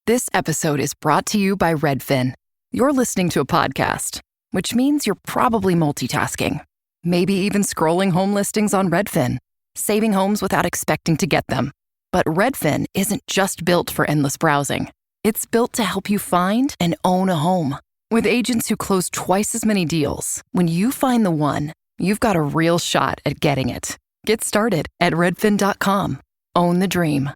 This episode is brought to you by Redfin. You're listening to a podcast, which means you're probably multitasking. Maybe even scrolling home listings on Redfin, saving homes without expecting to get them. But Redfin isn't just built for endless browsing. It's built to help you find and own a home. With agents who close twice as many deals, when you find the one, you've got a real shot at getting it. Get started at redfin.com. Own the dream.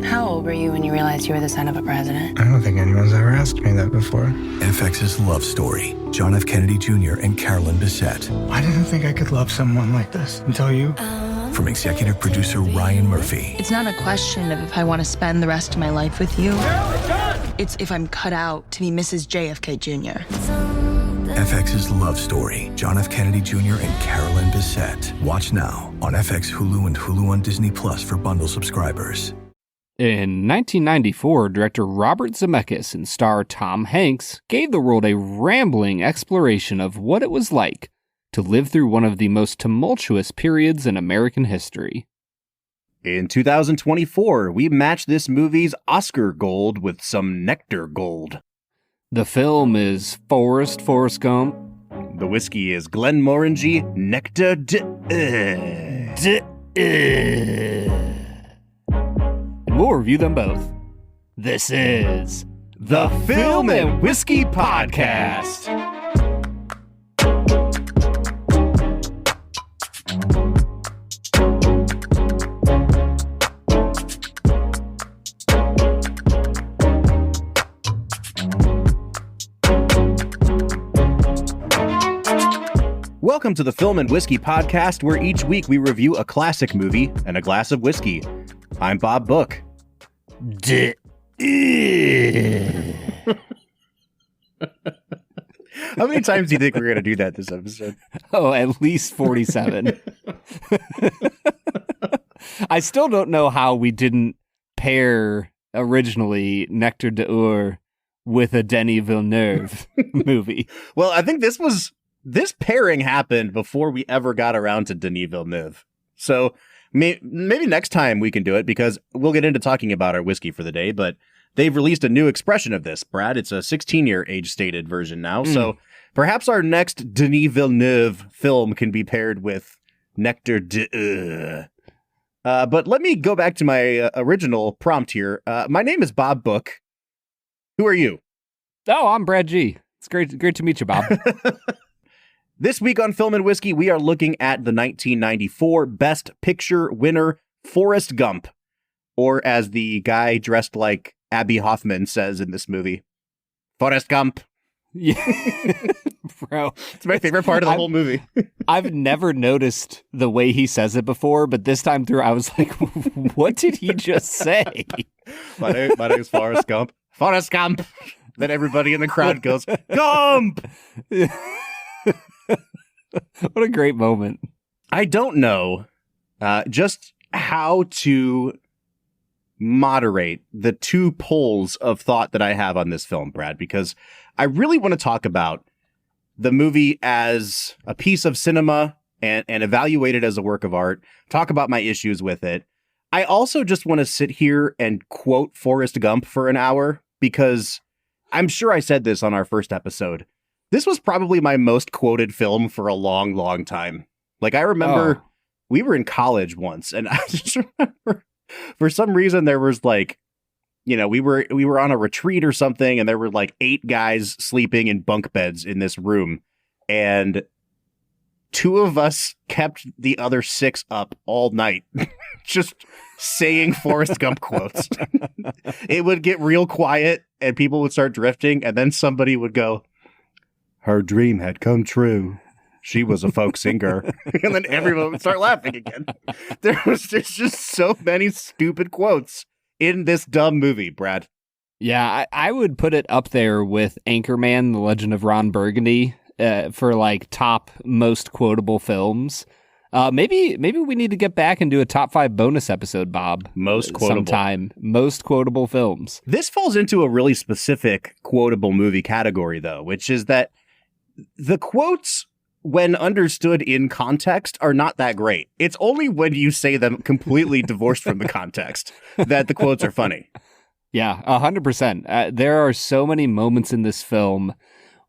How old were you when you realized you were the son of a president? I don't think anyone's ever asked me that before. FX's Love Story. John F. Kennedy Jr. and Carolyn Bessette. I didn't think I could love someone like this until you. From executive producer Ryan Murphy. It's not a question of if I want to spend the rest of my life with you. It's if I'm cut out to be Mrs. JFK Jr. FX's Love Story. John F. Kennedy Jr. and Carolyn Bessette. Watch now on FX, Hulu, and Hulu on Disney Plus for bundle subscribers. In 1994, director Robert Zemeckis and star Tom Hanks gave the world a rambling exploration of what it was like to live through one of the most tumultuous periods in American history. In 2024, we matched this movie's Oscar gold with some Nectar gold. The film is Forrest Gump. The whiskey is Glenmorangie Nectar. We'll review them both. This is the Film and Whiskey Podcast. Welcome to the Film and Whiskey Podcast, where each week we review a classic movie and a glass of whiskey. I'm Bob Book. How many times do you think we're going to do that this episode? Oh, at least 47. I still don't know how we didn't pair originally Nectar d'Or with a Denis Villeneuve movie. Well, I think this pairing happened before we ever got around to Denis Villeneuve. So maybe next time we can do it, because we'll get into talking about our whiskey for the day, but they've released a new expression of this, Brad. It's a 16-year age-stated version now, so perhaps our next Denis Villeneuve film can be paired with Nectar d'Or. But let me go back to my original prompt here. My name is Bob Book. Who are you? Oh, I'm Brad G. It's great to meet you, Bob. This week on Film and Whiskey, we are looking at the 1994 Best Picture winner, Forrest Gump, or as the guy dressed like Abby Hoffman says in this movie, Forrest Gump. Yeah, bro, it's my favorite part of the whole movie. I've never noticed the way he says it before, but this time through, I was like, "What did he just say?" My name is Forrest Gump. Forrest Gump. Then everybody in the crowd goes, Gump. What a great moment. I don't know just how to moderate the two poles of thought that I have on this film, Brad, because I really want to talk about the movie as a piece of cinema and evaluate it as a work of art, talk about my issues with it. I also just want to sit here and quote Forrest Gump for an hour, because I'm sure I said this on our first episode. This was probably my most quoted film for a long, long time. Like, I remember we were in college once, and I just remember for some reason there was like, you know, we were on a retreat or something, and there were like 8 guys sleeping in bunk beds in this room, and 2 of us kept the other 6 up all night, just saying Forrest Gump quotes. It would get real quiet, and people would start drifting, and then somebody would go, "Her dream had come true. She was a folk singer." And then everyone would start laughing again. There's just so many stupid quotes in this dumb movie, Brad. Yeah, I would put it up there with Anchorman, The Legend of Ron Burgundy, for like top most quotable films. Maybe we need to get back and do a top 5 bonus episode, Bob. Most quotable. Sometime. Most quotable films. This falls into a really specific quotable movie category, though, which is that the quotes, when understood in context, are not that great. It's only when you say them completely divorced from the context that the quotes are funny. Yeah, 100%. There are so many moments in this film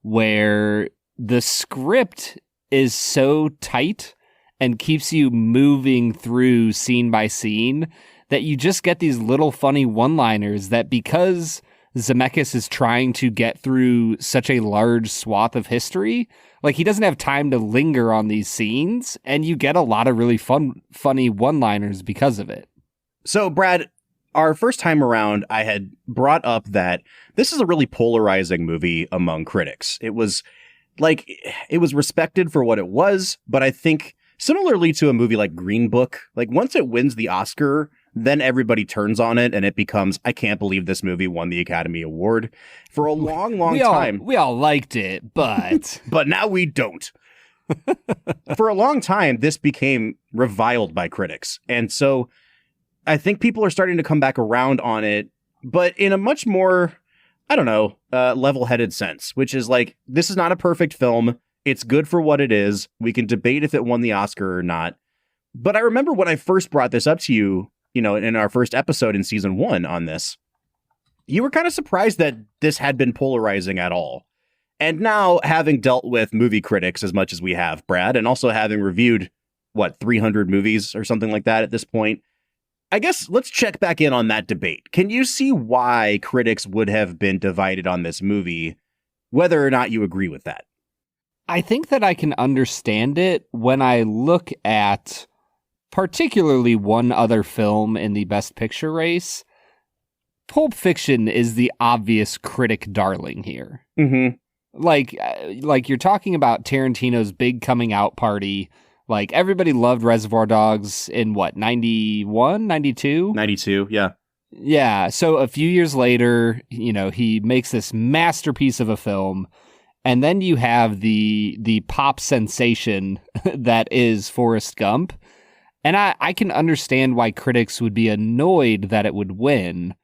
where the script is so tight and keeps you moving through scene by scene that you just get these little funny one-liners that, because Zemeckis is trying to get through such a large swath of history, like, he doesn't have time to linger on these scenes, and you get a lot of really funny one-liners because of it. So, Brad, our first time around, I had brought up that this is a really polarizing movie among critics. It was respected for what it was, but I think similarly to a movie like Green Book, like, once it wins the Oscar, then everybody turns on it and it becomes, I can't believe this movie won the Academy Award. For a long time. We all liked it, but... but now we don't. For a long time, this became reviled by critics. And so I think people are starting to come back around on it, but in a much more, level-headed sense, which is like, this is not a perfect film. It's good for what it is. We can debate if it won the Oscar or not. But I remember when I first brought this up to you, in our first episode in season 1 on this, you were kind of surprised that this had been polarizing at all. And now, having dealt with movie critics as much as we have, Brad, and also having reviewed, 300 movies or something like that at this point, I guess let's check back in on that debate. Can you see why critics would have been divided on this movie, whether or not you agree with that? I think that I can understand it when I look at particularly one other film in the Best Picture race. Pulp Fiction is the obvious critic darling here. Mm-hmm. Like you're talking about Tarantino's big coming out party. Like, everybody loved Reservoir Dogs in 91, 92? 92, yeah. Yeah, so a few years later, he makes this masterpiece of a film, and then you have the pop sensation that is Forrest Gump. And I can understand why critics would be annoyed that it would win.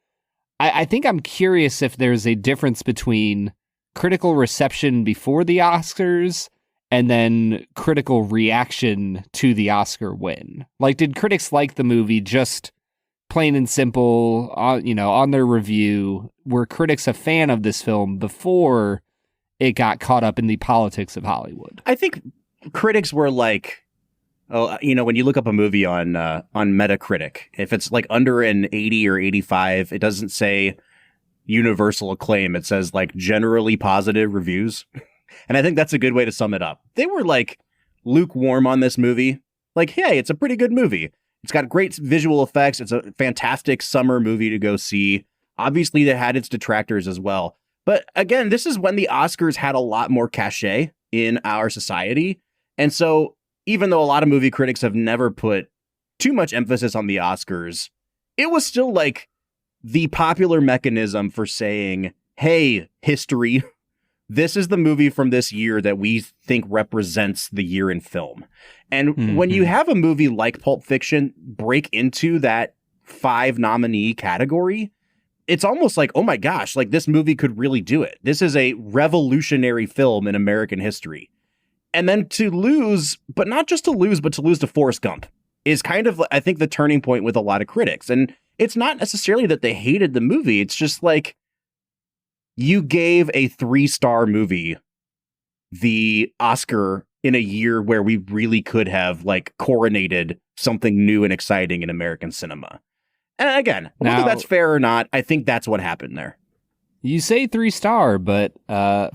I think I'm curious if there's a difference between critical reception before the Oscars and then critical reaction to the Oscar win. Like, did critics like the movie just plain and simple, on their review? Were critics a fan of this film before it got caught up in the politics of Hollywood? I think critics were like, when you look up a movie on Metacritic, if it's like under an 80 or 85, it doesn't say universal acclaim. It says like generally positive reviews. And I think that's a good way to sum it up. They were like lukewarm on this movie. Like, hey, it's a pretty good movie. It's got great visual effects. It's a fantastic summer movie to go see. Obviously, it had its detractors as well. But again, this is when the Oscars had a lot more cachet in our society. And so even though a lot of movie critics have never put too much emphasis on the Oscars, it was still like the popular mechanism for saying, hey, history, this is the movie from this year that we think represents the year in film. And when you have a movie like Pulp Fiction break into that 5 nominee category, it's almost like, oh my gosh, like this movie could really do it. This is a revolutionary film in American history. And then to lose, but not just to lose, but to lose to Forrest Gump is kind of, I think, the turning point with a lot of critics. And it's not necessarily that they hated the movie. It's just like, you gave a 3-star movie the Oscar in a year where we really could have like coronated something new and exciting in American cinema. And again, whether that's fair or not, I think that's what happened there. You say 3-star, but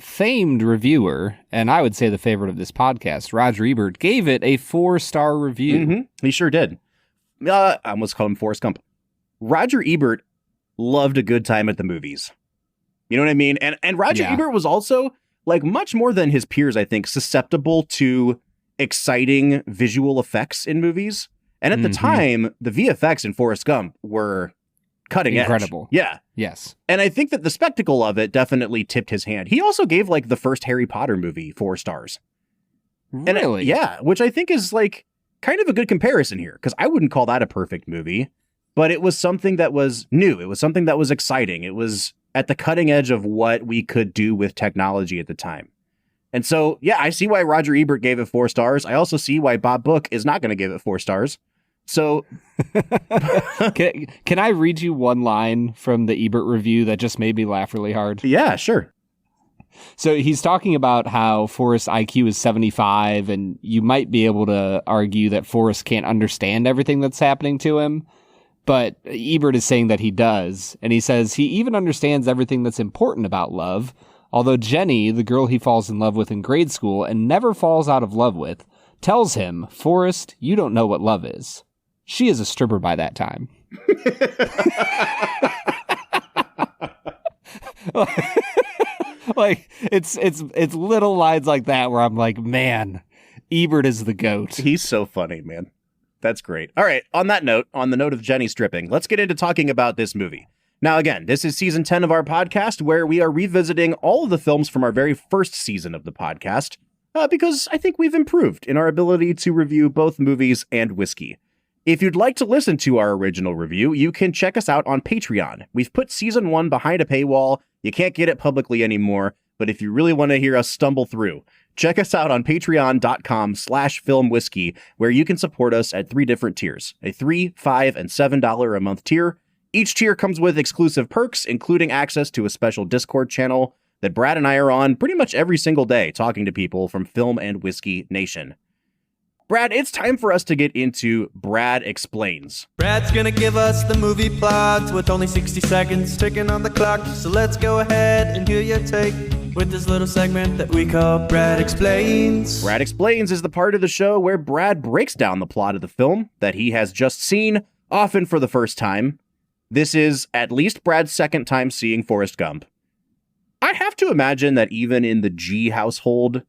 famed reviewer, and I would say the favorite of this podcast, Roger Ebert, gave it a 4-star review. Mm-hmm. He sure did. I almost called him Forrest Gump. Roger Ebert loved a good time at the movies. You know what I mean? And Roger Ebert was also, like, much more than his peers, I think, susceptible to exciting visual effects in movies. And at the time, the VFX in Forrest Gump were cutting edge. Incredible. Yeah. Yes. And I think that the spectacle of it definitely tipped his hand. He also gave, like, the first Harry Potter movie 4 stars. Really? Yeah, which I think is, like, kind of a good comparison here, because I wouldn't call that a perfect movie, but it was something that was new. It was something that was exciting. It was at the cutting edge of what we could do with technology at the time. And so, yeah, I see why Roger Ebert gave it 4 stars. I also see why Bob Book is not going to give it 4 stars. So Can I read you one line from the Ebert review that just made me laugh really hard? yeah, sure. So he's talking about how Forrest's IQ is 75, and you might be able to argue that Forrest can't understand everything that's happening to him. But Ebert is saying that he does. And he says he even understands everything that's important about love. Although Jenny, the girl he falls in love with in grade school and never falls out of love with, tells him, Forrest, you don't know what love is. She is a stripper by that time. Like it's little lines like that where I'm like, man, Ebert is the GOAT. He's so funny, man. That's great. All right. On that note, on the note of Jenny stripping, let's get into talking about this movie. Now, again, this is season 10 of our podcast, where we are revisiting all of the films from our very first season of the podcast, because I think we've improved in our ability to review both movies and whiskey. If you'd like to listen to our original review, you can check us out on Patreon. We've put season 1 behind a paywall. You can't get it publicly anymore, but if you really want to hear us stumble through, check us out on patreon.com/filmwhiskey, where you can support us at 3 different tiers, a $3, $5, and $7 a month tier. Each tier comes with exclusive perks, including access to a special Discord channel that Brad and I are on pretty much every single day, talking to people from Film and Whiskey Nation. Brad, it's time for us to get into Brad Explains. Brad's gonna give us the movie plot with only 60 seconds ticking on the clock. So let's go ahead and hear your take with this little segment that we call Brad Explains. Brad Explains is the part of the show where Brad breaks down the plot of the film that he has just seen, often for the first time. This is at least Brad's second time seeing Forrest Gump. I have to imagine that even in the G household,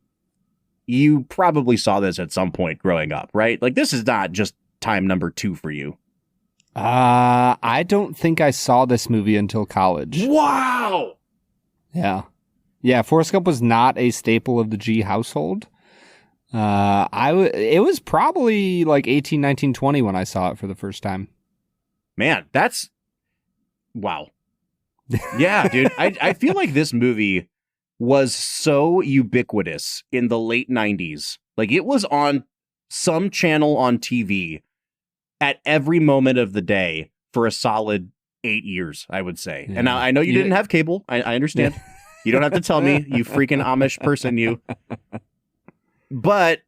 you probably saw this at some point growing up, right? Like, this is not just time number 2 for you. I don't think I saw this movie until college. Wow! Yeah. Yeah, Forrest Gump was not a staple of the G household. It was probably like 18, 19, 20 when I saw it for the first time. Man, that's... Wow. Yeah, dude. I feel like this movie was so ubiquitous in the late 90s. Like, it was on some channel on TV at every moment of the day for a solid 8 years, I would say. Yeah. And now I know you didn't have cable. I understand. Yeah. You don't have to tell me, you freaking Amish person, you. But,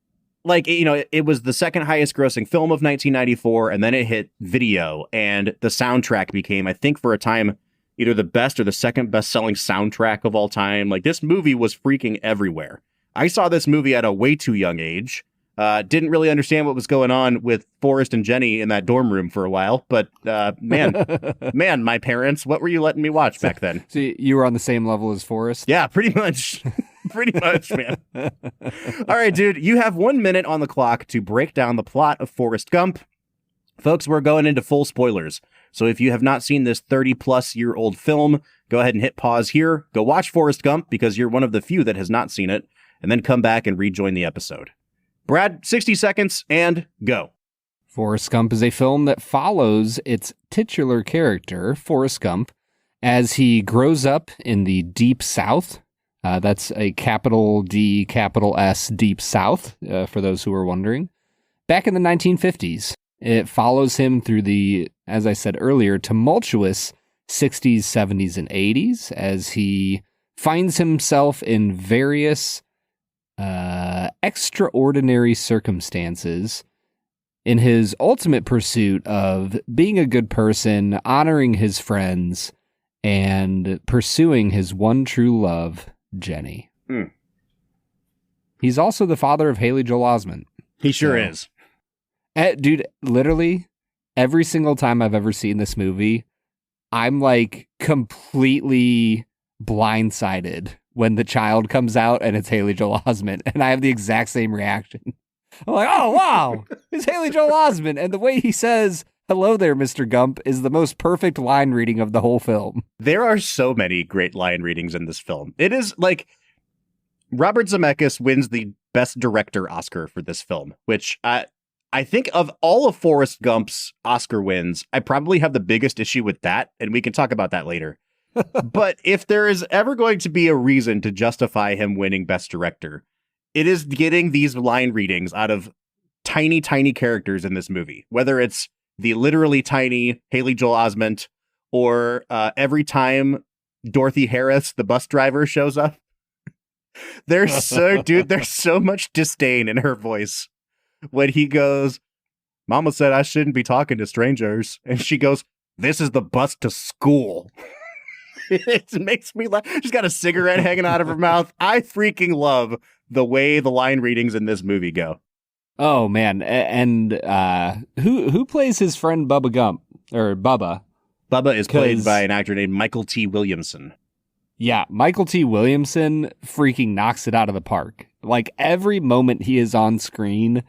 like, you know, it was the second highest grossing film of 1994, and then it hit video, and the soundtrack became, I think, for a time, either the best or the second best-selling soundtrack of all time. Like, this movie was freaking everywhere. I saw this movie at a way too young age. Didn't really understand what was going on with Forrest and Jenny in that dorm room for a while. But, man, my parents, what were you letting me watch back then? So you were on the same level as Forrest? Yeah, pretty much. Pretty much, man. All right, dude, you have 1 minute on the clock to break down the plot of Forrest Gump. Folks, we're going into full spoilers. So if you have not seen this 30-plus-year-old film, go ahead and hit pause here. Go watch Forrest Gump because you're one of the few that has not seen it, and then come back and rejoin the episode. Brad, 60 seconds and go. Forrest Gump is a film that follows its titular character, Forrest Gump, as he grows up in the Deep South. That's a capital D, capital S, Deep South, for those who are wondering. Back in the 1950s, it follows him through the, as I said earlier, tumultuous 60s, 70s, and 80s as he finds himself in various extraordinary circumstances in his ultimate pursuit of being a good person, honoring his friends, and pursuing his one true love, Jenny. He's also the father of Haley Joel Osment. He sure is. Dude, literally, every single time I've ever seen this movie, I'm like completely blindsided when the child comes out and it's Haley Joel Osment, and I have the exact same reaction. I'm like, oh, wow, it's Haley Joel Osment. And the way he says, "Hello there, Mr. Gump," is the most perfect line reading of the whole film. There are so many great line readings in this film. It is like Robert Zemeckis wins the Best Director Oscar for this film, which I think of all of Forrest Gump's Oscar wins, I probably have the biggest issue with that, and we can talk about that later. But if there is ever going to be a reason to justify him winning Best Director, it is getting these line readings out of tiny, tiny characters in this movie, whether it's the literally tiny Haley Joel Osment or every time Dorothy Harris, the bus driver, shows up. There's so much disdain in her voice when he goes, Mama said I shouldn't be talking to strangers. And she goes, this is the bus to school. It makes me laugh. She's got a cigarette hanging out of her mouth. I freaking love the way the line readings in this movie go. Oh, man. And who plays his friend Bubba Gump? Or Bubba? Bubba is played by an actor named Michael T. Williamson. Yeah, Michael T. Williamson freaking knocks it out of the park. Like, every moment he is on screen,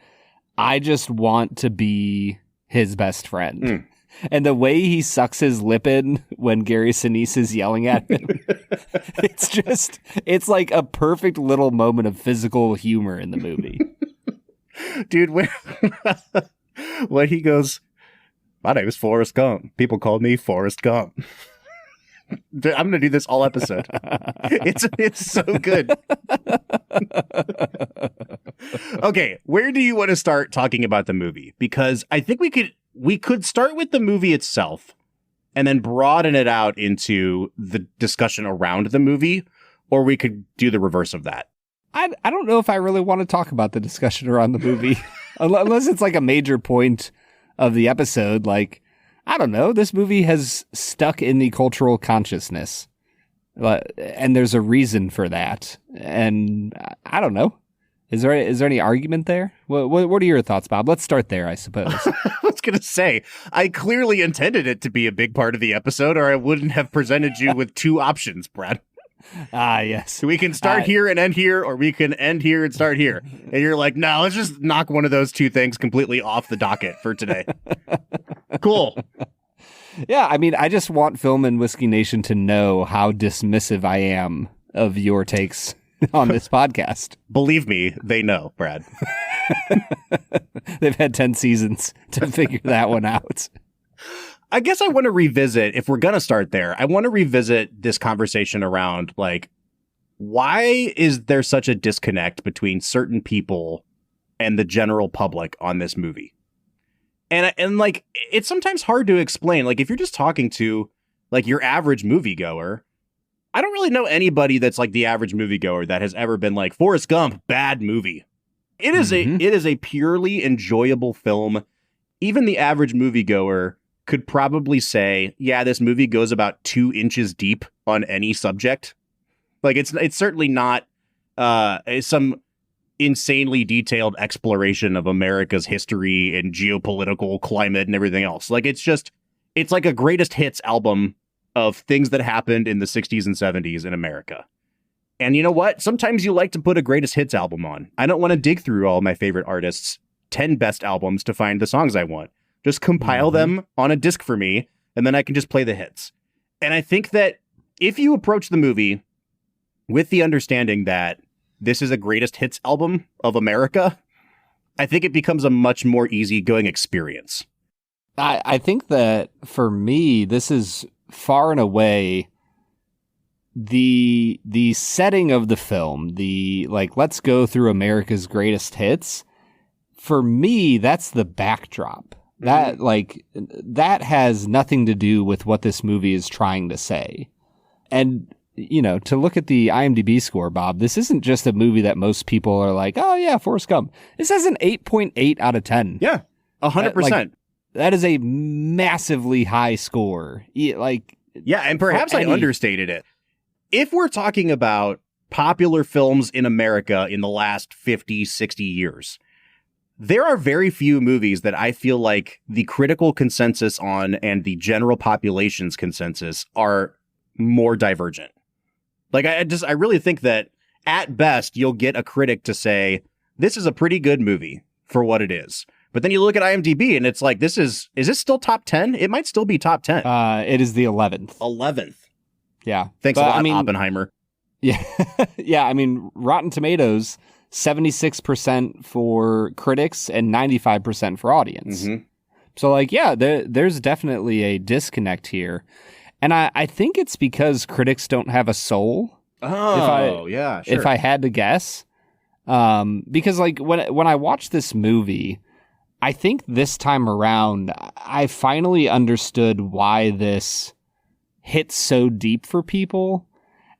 I just want to be his best friend. Mm. And the way he sucks his lip in when Gary Sinise is yelling at him, it's like a perfect little moment of physical humor in the movie. Dude, when he goes, my name is Forrest Gump. People called me Forrest Gump. Dude, I'm going to do this all episode. It's so good. Okay, where do you want to start talking about the movie? Because I think we could start with the movie itself and then broaden it out into the discussion around the movie, or we could do the reverse of that. I don't know if I really want to talk about the discussion around the movie, unless it's like a major point of the episode. Like, I don't know, this movie has stuck in the cultural consciousness, and there's a reason for that. And I don't know. Is there any argument there? What are your thoughts, Bob? Let's start there, I suppose. I was going to say, I clearly intended it to be a big part of the episode, or I wouldn't have presented you with two options, Brad. Yes. So we can start here and end here, or we can end here and start here. And you're like, no, let's just knock one of those two things completely off the docket for today. Cool. Yeah, I mean, I just want Film and Whiskey Nation to know how dismissive I am of your takes on this podcast. Believe me, they know, Brad. They've had 10 seasons to figure that one out. I guess I want to revisit, if we're going to start there, I want to revisit this conversation around, like, why is there such a disconnect between certain people and the general public on this movie? And like, it's sometimes hard to explain. Like, if you're just talking to, like, your average moviegoer, I don't really know anybody that's like the average moviegoer that has ever been like, Forrest Gump, bad movie. It is a purely enjoyable film. Even the average moviegoer could probably say, yeah, this movie goes about 2 inches deep on any subject. Like, it's certainly not some insanely detailed exploration of America's history and geopolitical climate and everything else. Like, it's like a greatest hits album of things that happened in the 60s and 70s in America. And you know what? Sometimes you like to put a greatest hits album on. I don't want to dig through all my favorite artists' 10 best albums to find the songs I want. Just compile them on a disc for me, and then I can just play the hits. And I think that if you approach the movie with the understanding that this is a greatest hits album of America, I think it becomes a much more easygoing experience. I think that for me, this is far and away the setting of the film, the, like, let's go through America's greatest hits. For me, that's the backdrop. That, like, that has nothing to do with what this movie is trying to say. And, you know, to look at the IMDb score, Bob, this isn't just a movie that most people are like, oh yeah, Forrest Gump. This has an 8.8 out of 10. Yeah, 100%. That is a massively high score. Yeah, and perhaps I understated it. If we're talking about popular films in America in the last 50, 60 years, there are very few movies that I feel like the critical consensus on and the general population's consensus are more divergent. Like, I really think that at best, you'll get a critic to say, this is a pretty good movie for what it is. But then you look at IMDb and it's like, is this still top 10? It might still be top 10. It is the 11th. 11th. Yeah. Thanks a lot, Oppenheimer. Yeah. Yeah. I mean, Rotten Tomatoes, 76% for critics and 95% for audience. Mm-hmm. So, like, yeah, there's definitely a disconnect here. And I think it's because critics don't have a soul. Oh, yeah, sure. If I had to guess. Because, like, when I watch this movie, I think this time around, I finally understood why this hits so deep for people.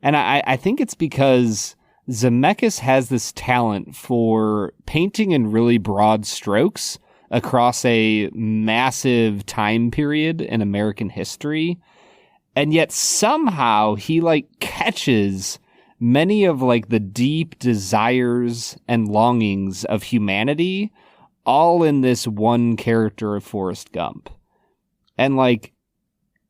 And I think it's because Zemeckis has this talent for painting in really broad strokes across a massive time period in American history. And yet somehow he like catches many of like the deep desires and longings of humanity all in this one character of Forrest Gump. And like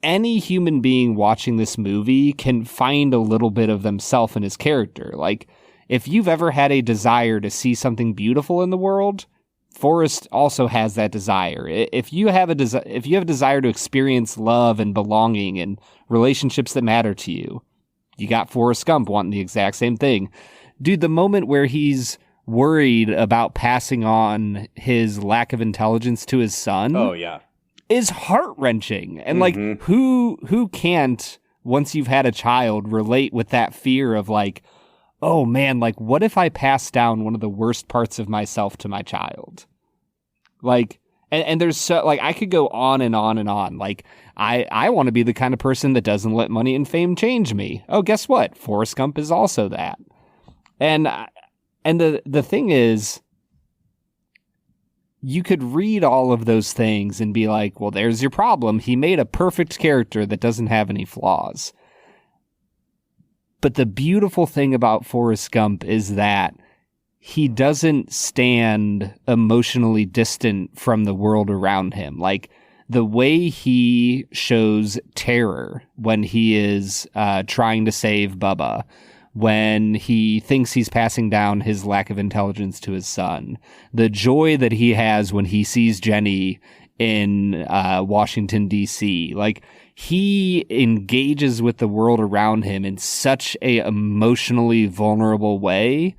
any human being watching this movie can find a little bit of themselves in his character. Like if you've ever had a desire to see something beautiful in the world, Forrest also has that desire. If you have a desire to experience love and belonging and relationships that matter to you, you got Forrest Gump wanting the exact same thing. Dude, the moment where he's worried about passing on his lack of intelligence to his son. Oh yeah. Is heart-wrenching. And like who can't, once you've had a child, relate with that fear of like, oh man, like what if I pass down one of the worst parts of myself to my child? Like, and there's so like, I could go on and on and on. Like I want to be the kind of person that doesn't let money and fame change me. Oh, guess what? Forrest Gump is also that. And the thing is, you could read all of those things and be like, well, there's your problem. He made a perfect character that doesn't have any flaws. But the beautiful thing about Forrest Gump is that he doesn't stand emotionally distant from the world around him. Like the way he shows terror when he is trying to save Bubba, when he thinks he's passing down his lack of intelligence to his son, the joy that he has when he sees Jenny in Washington, D.C. Like, he engages with the world around him in such a emotionally vulnerable way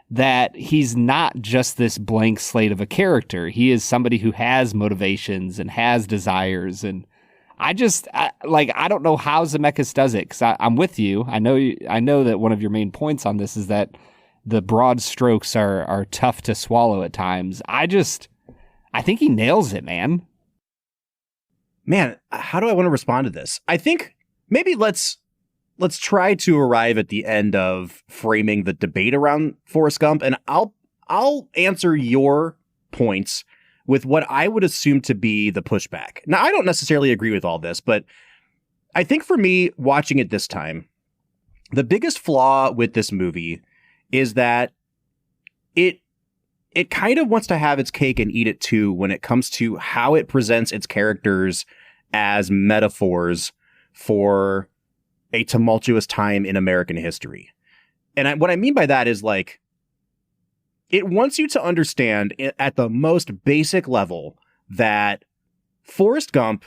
that he's not just this blank slate of a character. He is somebody who has motivations and has desires. And I don't know how Zemeckis does it, because I'm with you. I know that one of your main points on this is that the broad strokes are tough to swallow at times. I think he nails it, man. Man, how do I want to respond to this? I think maybe let's try to arrive at the end of framing the debate around Forrest Gump, and I'll answer your points with what I would assume to be the pushback. Now, I don't necessarily agree with all this, but I think for me, watching it this time, the biggest flaw with this movie is that it kind of wants to have its cake and eat it too when it comes to how it presents its characters as metaphors for a tumultuous time in American history. And what I mean by that is, like, it wants you to understand at the most basic level that Forrest Gump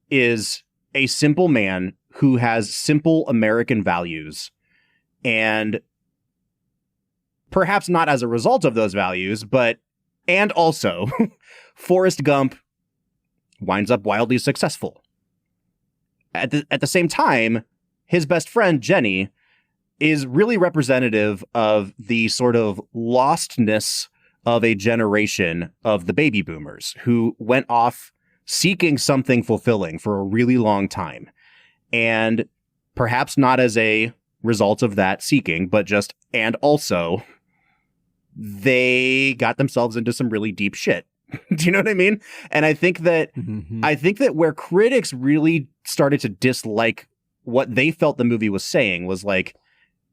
is a simple man who has simple American values, and perhaps not as a result of those values, and also Forrest Gump winds up wildly successful. At the same time, his best friend, Jenny, is really representative of the sort of lostness of a generation of the baby boomers who went off seeking something fulfilling for a really long time. And perhaps not as a result of that seeking, but and also they got themselves into some really deep shit. Do you know what I mean? And I think that where critics really started to dislike what they felt the movie was saying was like,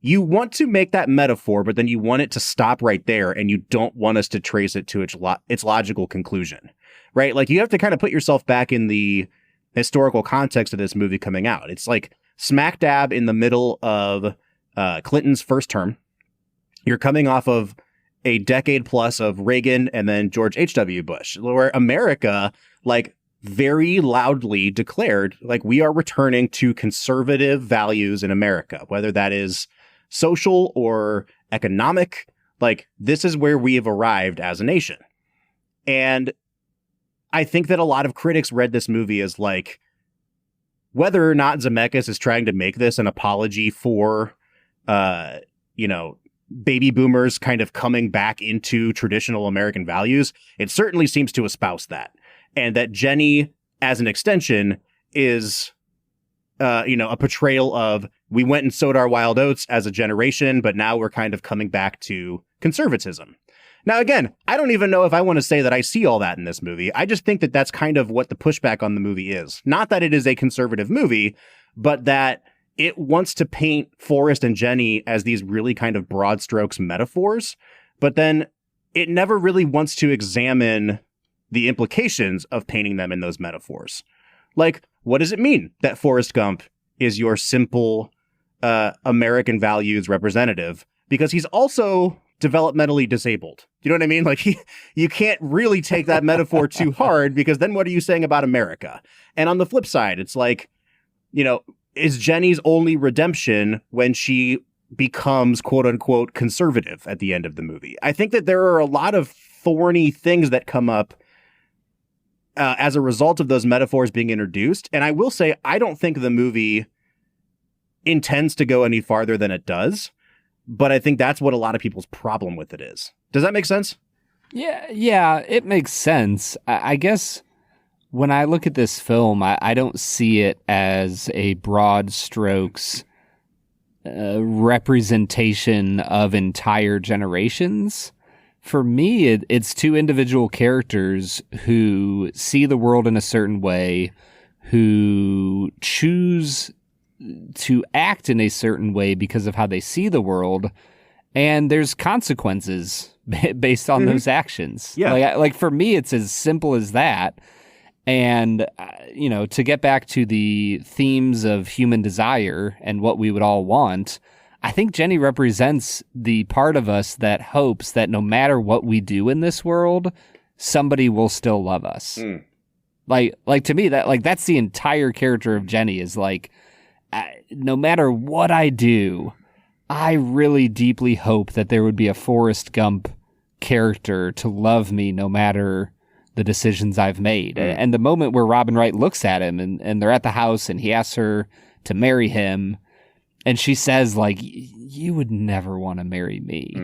you want to make that metaphor, but then you want it to stop right there, and you don't want us to trace it to its logical conclusion, right? Like, you have to kind of put yourself back in the historical context of this movie coming out. It's like smack dab in the middle of Clinton's first term. You're coming off of a decade plus of Reagan and then George H.W. Bush, where America, like, very loudly declared, like, we are returning to conservative values in America, whether that is social or economic. Like, this is where we have arrived as a nation. And I think that a lot of critics read this movie as, like, whether or not Zemeckis is trying to make this an apology for, baby boomers kind of coming back into traditional American values, it certainly seems to espouse that. And that Jenny, as an extension, is, a portrayal of, we went and sowed our wild oats as a generation, but now we're kind of coming back to conservatism. Now, again, I don't even know if I want to say that I see all that in this movie. I just think that that's kind of what the pushback on the movie is. Not that it is a conservative movie, but that it wants to paint Forrest and Jenny as these really kind of broad strokes metaphors, but then it never really wants to examine the implications of painting them in those metaphors. Like, what does it mean that Forrest Gump is your simple American values representative? Because he's also developmentally disabled. You know what I mean? Like, you can't really take that metaphor too hard, because then what are you saying about America? And on the flip side, it's like, is Jenny's only redemption when she becomes quote unquote conservative at the end of the movie? I think that there are a lot of thorny things that come up as a result of those metaphors being introduced. And I will say, I don't think the movie intends to go any farther than it does, but I think that's what a lot of people's problem with it is. Does that make sense? Yeah, it makes sense. I guess when I look at this film, I don't see it as a broad strokes representation of entire generations. For me, it's two individual characters who see the world in a certain way, who choose to act in a certain way because of how they see the world, and there's consequences based on those actions. Yeah. Like for me, it's as simple as that. And, to get back to the themes of human desire and what we would all want, I think Jenny represents the part of us that hopes that no matter what we do in this world, somebody will still love us. Like to me, that's the entire character of Jenny, is like, no matter what I do, I really deeply hope that there would be a Forrest Gump character to love me no matter the decisions I've made. And the moment where Robin Wright looks at him and they're at the house and he asks her to marry him, and she says, like, you would never want to marry me.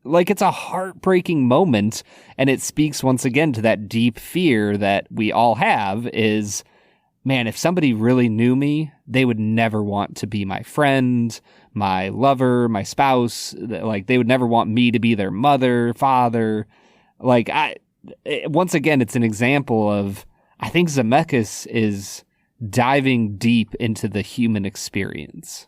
Like it's a heartbreaking moment. And it speaks once again to that deep fear that we all have is, man, if somebody really knew me, they would never want to be my friend, my lover, my spouse. Like, they would never want me to be their mother, father. Like, once again, it's an example of, I think Zemeckis is diving deep into the human experience.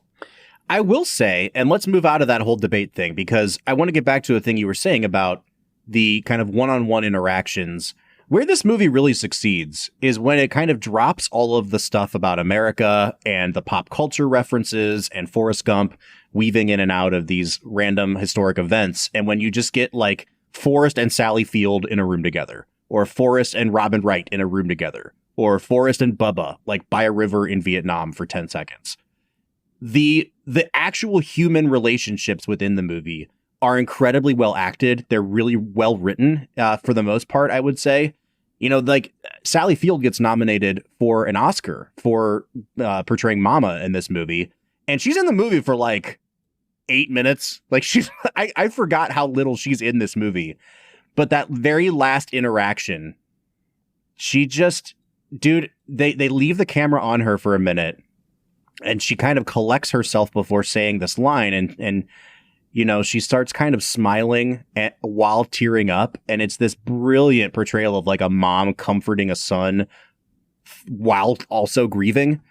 I will say, and let's move out of that whole debate thing, because I want to get back to a thing you were saying about the kind of one-on-one interactions. Where this movie really succeeds is when it kind of drops all of the stuff about America and the pop culture references and Forrest Gump weaving in and out of these random historic events. And when you just get like Forrest and Sally Field in a room together, or Forrest and Robin Wright in a room together, or Forrest and Bubba like by a river in Vietnam for 10 seconds. The actual human relationships within the movie are incredibly well acted. They're really well written for the most part, I would say. Like Sally Field gets nominated for an Oscar for portraying Mama in this movie. And she's in the movie for like 8 minutes. Like I forgot how little she's in this movie. But that very last interaction, she just, dude, they leave the camera on her for a minute. And she kind of collects herself before saying this line. And she starts kind of smiling while tearing up. And it's this brilliant portrayal of like a mom comforting a son while also grieving.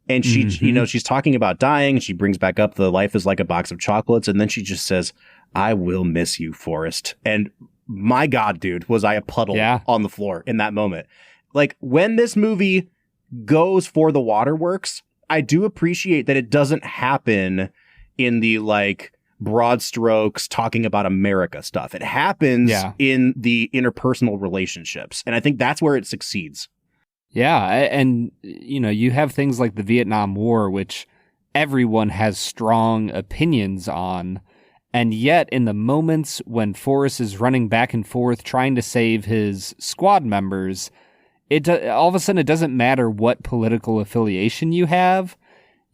And she, she's talking about dying. She brings back up the life is like a box of chocolates. And then she just says, I will miss you, Forrest. And my God, dude, was I a puddle on the floor in that moment. Like when this movie goes for the waterworks, I do appreciate that it doesn't happen in the like broad strokes talking about America stuff. It happens in the interpersonal relationships. And I think that's where it succeeds. Yeah. And, you have things like the Vietnam War, which everyone has strong opinions on. And yet in the moments when Forrest is running back and forth trying to save his squad members, all of a sudden it doesn't matter what political affiliation you have.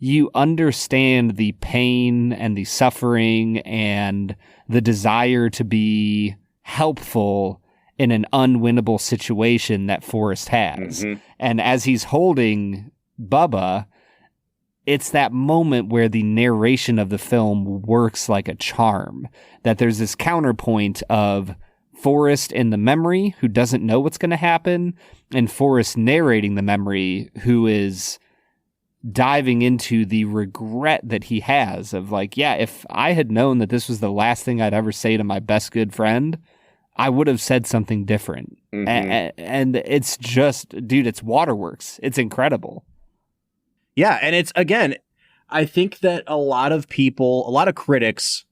you understand the pain and the suffering and the desire to be helpful in an unwinnable situation that Forrest has. Mm-hmm. And as he's holding Bubba, it's that moment where the narration of the film works like a charm, that there's this counterpoint of Forrest in the memory who doesn't know what's going to happen, and Forrest narrating the memory who is diving into the regret that he has of like, yeah, if I had known that this was the last thing I'd ever say to my best good friend, I would have said something different. Mm-hmm. And it's just, dude, it's waterworks. It's incredible. Yeah. And it's, again, I think that a lot of critics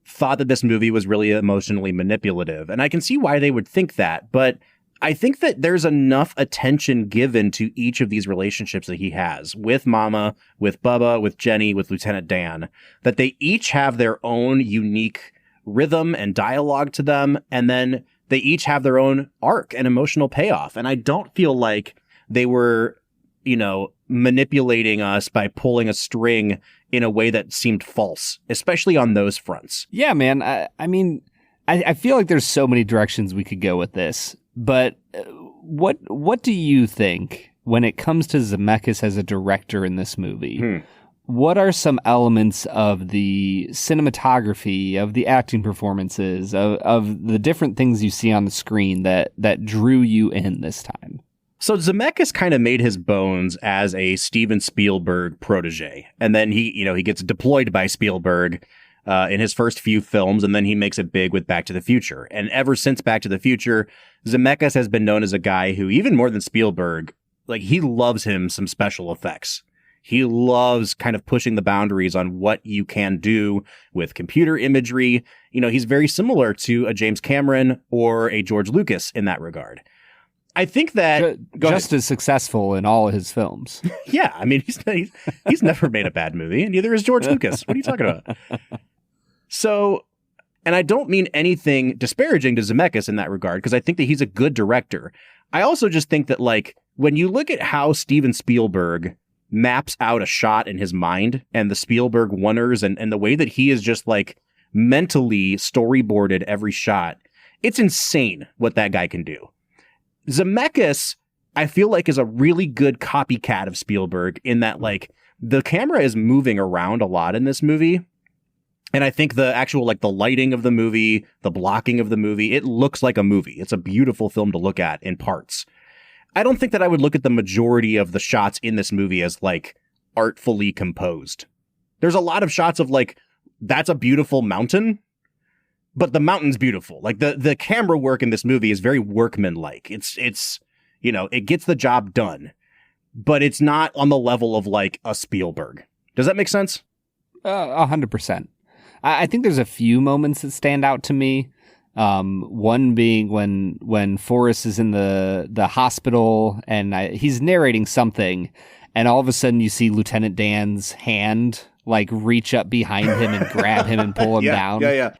thought that this movie was really emotionally manipulative. And I can see why they would think that. But I think that there's enough attention given to each of these relationships that he has with Mama, with Bubba, with Jenny, with Lieutenant Dan, that they each have their own unique rhythm and dialogue to them. And then they each have their own arc and emotional payoff. And I don't feel like they were, manipulating us by pulling a string in a way that seemed false, especially on those fronts. Yeah, man. I feel like there's so many directions we could go with this. But what do you think when it comes to Zemeckis as a director in this movie? What are some elements of the cinematography, of the acting performances, of the different things you see on the screen that drew you in this time? So Zemeckis kind of made his bones as a Steven Spielberg protege. And then he gets deployed by Spielberg in his first few films, and then he makes it big with Back to the Future. And ever since Back to the Future, Zemeckis has been known as a guy who, even more than Spielberg, like, he loves him some special effects. He loves kind of pushing the boundaries on what you can do with computer imagery. He's very similar to a James Cameron or a George Lucas in that regard. I think that just as successful in all of his films. Yeah, I mean, he's never made a bad movie, and neither is George Lucas. What are you talking about? So, and I don't mean anything disparaging to Zemeckis in that regard, because I think that he's a good director. I also just think that, like, when you look at how Steven Spielberg maps out a shot in his mind, and the Spielberg wonders, and the way that he is just, like, mentally storyboarded every shot, it's insane what that guy can do. Zemeckis, I feel like, is a really good copycat of Spielberg in that, like, the camera is moving around a lot in this movie. And I think the actual, like, the lighting of the movie, the blocking of the movie, it looks like a movie. It's a beautiful film to look at in parts. I don't think that I would look at the majority of the shots in this movie as, like, artfully composed. There's a lot of shots of, like, that's a beautiful mountain, but the mountain's beautiful. Like, the camera work in this movie is very workmanlike. It's it gets the job done, but it's not on the level of, like, a Spielberg. Does that make sense? 100%. I think there's a few moments that stand out to me. One being when Forrest is in the hospital and he's narrating something, and all of a sudden you see Lieutenant Dan's hand, like, reach up behind him and grab him and pull him down. Yeah.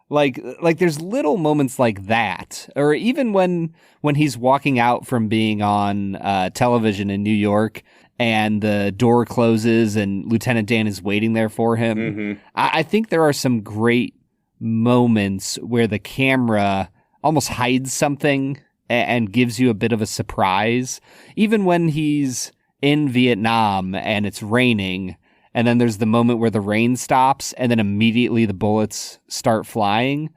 Like there's little moments like that, or even when he's walking out from being on television in New York and the door closes and Lieutenant Dan is waiting there for him. Mm-hmm. I think there are some great moments where the camera almost hides something and gives you a bit of a surprise. Even when he's in Vietnam and it's raining, and then there's the moment where the rain stops and then immediately the bullets start flying.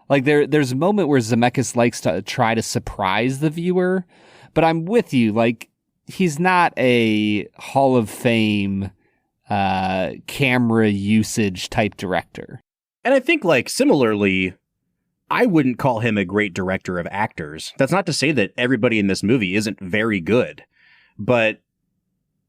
Like, there's a moment where Zemeckis likes to try to surprise the viewer, but I'm with you. Like, he's not a Hall of Fame camera usage type director. And I think, like, similarly, I wouldn't call him a great director of actors. That's not to say that everybody in this movie isn't very good, but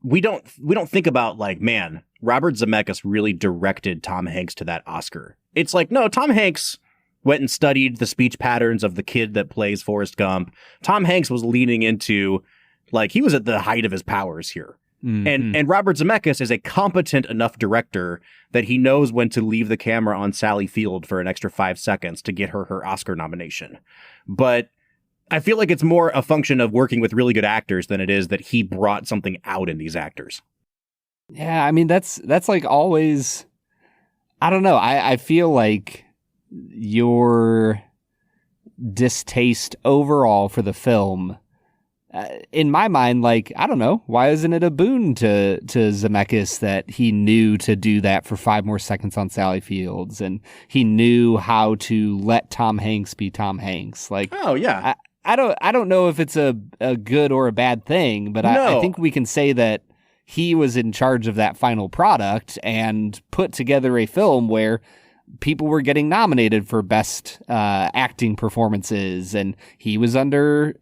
we don't think about, like, man, Robert Zemeckis really directed Tom Hanks to that Oscar. It's like, no, Tom Hanks went and studied the speech patterns of the kid that plays Forrest Gump. Tom Hanks was leaning into, like, he was at the height of his powers here. Mm-hmm. And Robert Zemeckis is a competent enough director that he knows when to leave the camera on Sally Field for an extra 5 seconds to get her Oscar nomination. But I feel like it's more a function of working with really good actors than it is that he brought something out in these actors. Yeah, I mean, that's like always, I don't know. I feel like your distaste overall for the film, in my mind, like, I don't know, why isn't it a boon to Zemeckis that he knew to do that for 5 more seconds on Sally Fields, and he knew how to let Tom Hanks be Tom Hanks? Like, oh yeah, I don't know if it's a good or a bad thing, but I think we can say that he was in charge of that final product and put together a film where people were getting nominated for best acting performances, and he received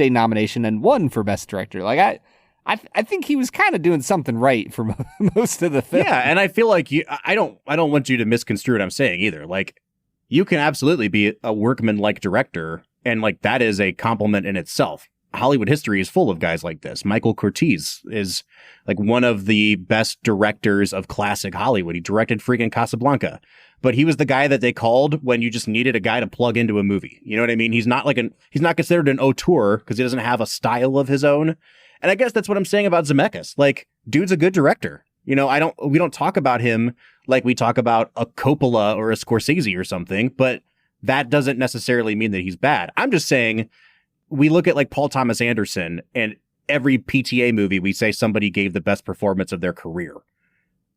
a nomination and won for best director. Like I think he was kind of doing something right for most of the film. Yeah, and I feel like I don't want you to misconstrue what I'm saying either. Like, you can absolutely be a workman-like director, and like that is a compliment in itself. Hollywood history is full of guys like this. Michael Curtiz is like one of the best directors of classic Hollywood. He directed freaking Casablanca, but he was the guy that they called when you just needed a guy to plug into a movie. You know what I mean? He's not considered an auteur because he doesn't have a style of his own. And I guess that's what I'm saying about Zemeckis. Like, dude's a good director. You know, we don't talk about him like we talk about a Coppola or a Scorsese or something, but that doesn't necessarily mean that he's bad. I'm just saying, we look at like Paul Thomas Anderson, and every PTA movie we say somebody gave the best performance of their career.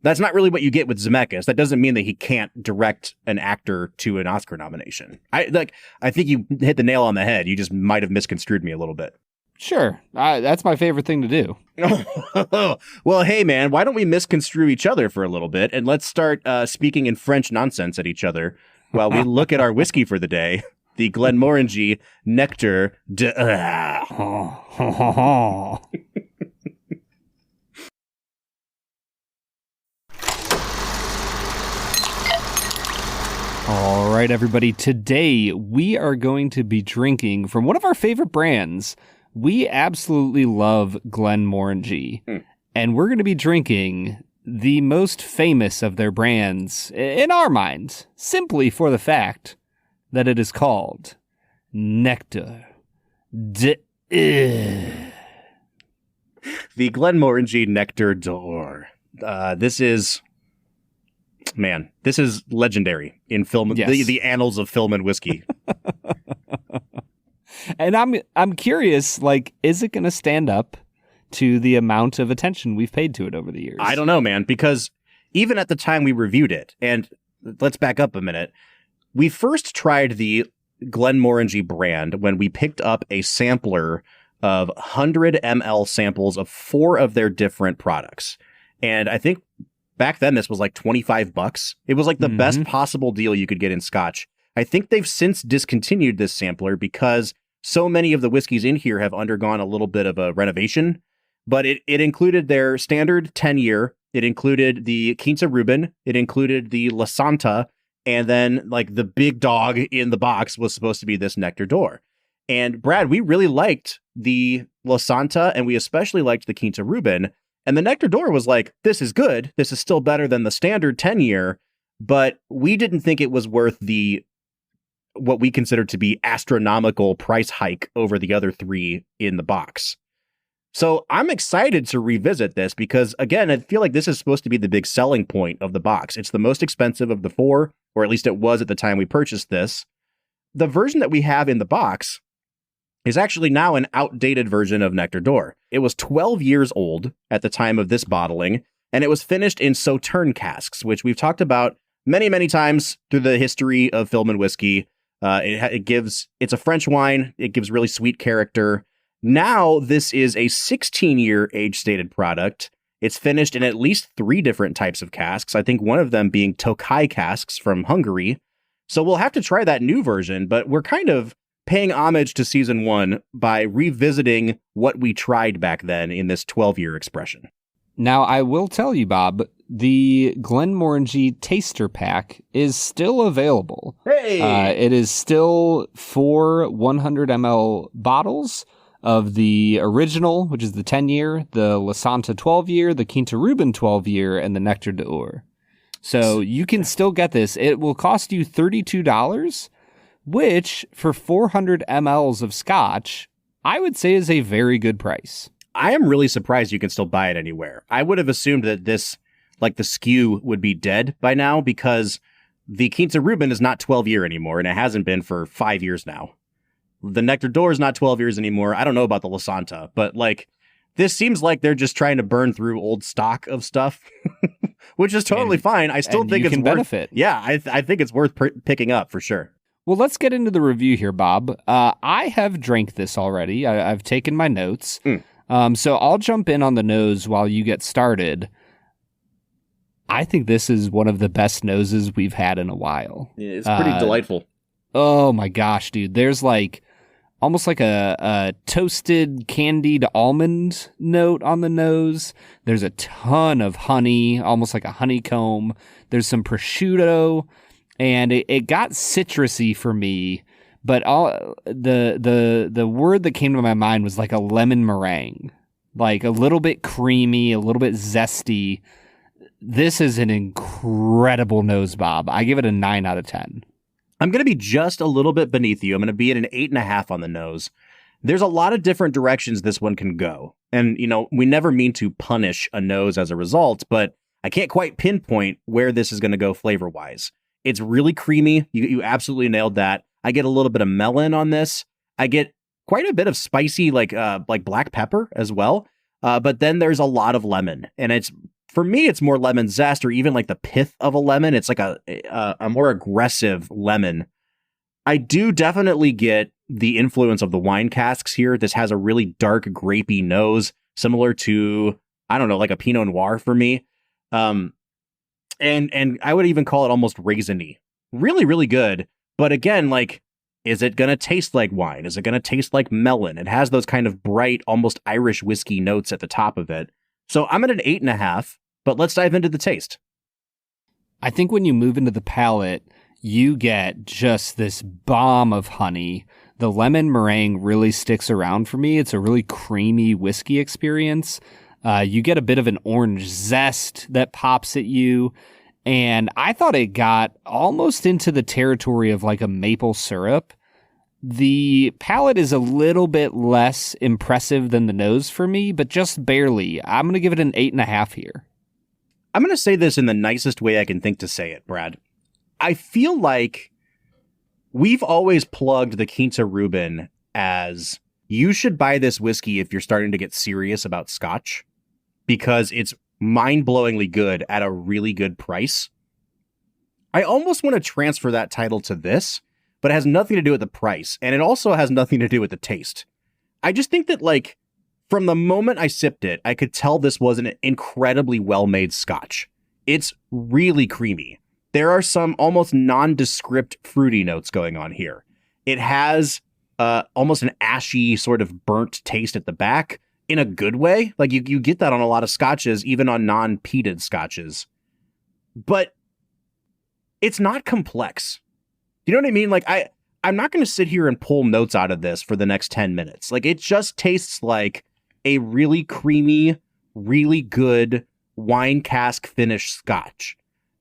That's not really what you get with Zemeckis. That doesn't mean that he can't direct an actor to an Oscar nomination. I think you hit the nail on the head. You just might have misconstrued me a little bit. Sure. That's my favorite thing to do. Well, hey man, why don't we misconstrue each other for a little bit, and let's start speaking in French nonsense at each other while we look at our whiskey for the day. The Glenmorangie Nectar de... All right, everybody. Today, we are going to be drinking from one of our favorite brands. We absolutely love Glenmorangie. And we're going to be drinking the most famous of their brands, in our minds, simply for the fact that it is called Nectar de... The Glenmorangie Nectar d'Or. This is legendary in film, yes. the annals of film and whiskey. And I'm curious, like, is it going to stand up to the amount of attention we've paid to it over the years? I don't know, man, because even at the time we reviewed it, and let's back up a minute, we first tried the Glenmorangie brand when we picked up a sampler of 100 ml samples of 4 of their different products. And I think back then this was like $25. It was like the best possible deal you could get in Scotch. I think they've since discontinued this sampler because so many of the whiskeys in here have undergone a little bit of a renovation. But it included their standard 10-year. It included the Quinta Rubin. It included the La Santa. And then, like, the big dog in the box was supposed to be this Nectar d'Or. And Brad, we really liked the La Santa, and we especially liked the Quinta Rubin. And the Nectar d'Or was like, this is good. This is still better than the standard 10-year. But we didn't think it was worth what we considered to be astronomical price hike over the other 3 in the box. So I'm excited to revisit this because, again, I feel like this is supposed to be the big selling point of the box. It's the most expensive of the 4, or at least it was at the time we purchased this. The version that we have in the box is actually now an outdated version of Nectar d'Or. It was 12 years old at the time of this bottling, and it was finished in Sauternes casks, which we've talked about many, many times through the history of film and whiskey. It's a French wine. It gives really sweet character. Now, this is a 16-year age-stated product. It's finished in at least 3 different types of casks, I think one of them being Tokai casks from Hungary. So we'll have to try that new version, but we're kind of paying homage to season 1 by revisiting what we tried back then in this 12-year expression. Now, I will tell you, Bob, the Glenmorangie Taster Pack is still available. Hey! It is still 4 100 ml bottles of the original, which is the 10-year, the La Santa 12-year, the Quinta Rubin 12-year, and the Nectar d'Or. So you can still get this. It will cost you $32, which for 400 mLs of Scotch, I would say is a very good price. I am really surprised you can still buy it anywhere. I would have assumed that this, like the SKU, would be dead by now because the Quinta Ruben is not 12 year anymore, and it hasn't been for 5 years now. The Nectar d'Or is not 12 years anymore. I don't know about the La Santa, but like this seems like they're just trying to burn through old stock of stuff, which is totally fine. I still think it's worth benefit. Yeah, I think it's worth picking up for sure. Well, let's get into the review here, Bob. I have drank this already. I've taken my notes. So I'll jump in on the nose while you get started. I think this is one of the best noses we've had in a while. Yeah, it's pretty delightful. Oh my gosh, dude. There's like almost like a toasted candied almond note on the nose. There's a ton of honey, almost like a honeycomb. There's some prosciutto, and it got citrusy for me. But all the word that came to my mind was like a lemon meringue, like a little bit creamy, a little bit zesty. This is an incredible nose, Bob. I give it a 9 out of 10. I'm going to be just a little bit beneath you. I'm going to be at an 8.5 on the nose. There's a lot of different directions this one can go. And, you know, we never mean to punish a nose as a result, but I can't quite pinpoint where this is going to go flavor-wise. It's really creamy. You absolutely nailed that. I get a little bit of melon on this. I get quite a bit of spicy, like black pepper as well. But then there's a lot of lemon, and for me, it's more lemon zest, or even like the pith of a lemon. It's like a more aggressive lemon. I do definitely get the influence of the wine casks here. This has a really dark, grapey nose, similar to, I don't know, like a Pinot Noir for me. And I would even call it almost raisiny. Really, really good. But again, like, is it going to taste like wine? Is it going to taste like melon? It has those kind of bright, almost Irish whiskey notes at the top of it. So I'm at an 8.5, but let's dive into the taste. I think when you move into the palate, you get just this bomb of honey. The lemon meringue really sticks around for me. It's a really creamy whiskey experience. You get a bit of an orange zest that pops at you. And I thought it got almost into the territory of like a maple syrup. The palate is a little bit less impressive than the nose for me, but just barely. I'm going to give it an 8.5 here. I'm going to say this in the nicest way I can think to say it, Brad. I feel like we've always plugged the Quinta Ruben as you should buy this whiskey if you're starting to get serious about Scotch, because it's mind-blowingly good at a really good price. I almost want to transfer that title to this, but it has nothing to do with the price, and it also has nothing to do with the taste. I just think that, like, from the moment I sipped it, I could tell this was an incredibly well-made Scotch. It's really creamy. There are some almost nondescript fruity notes going on here. It has almost an ashy sort of burnt taste at the back in a good way. Like you get that on a lot of Scotches, even on non-peated Scotches. But it's not complex. You know what I mean? Like I'm not going to sit here and pull notes out of this for the next 10 minutes. Like it just tastes like a really creamy, really good wine cask finished Scotch.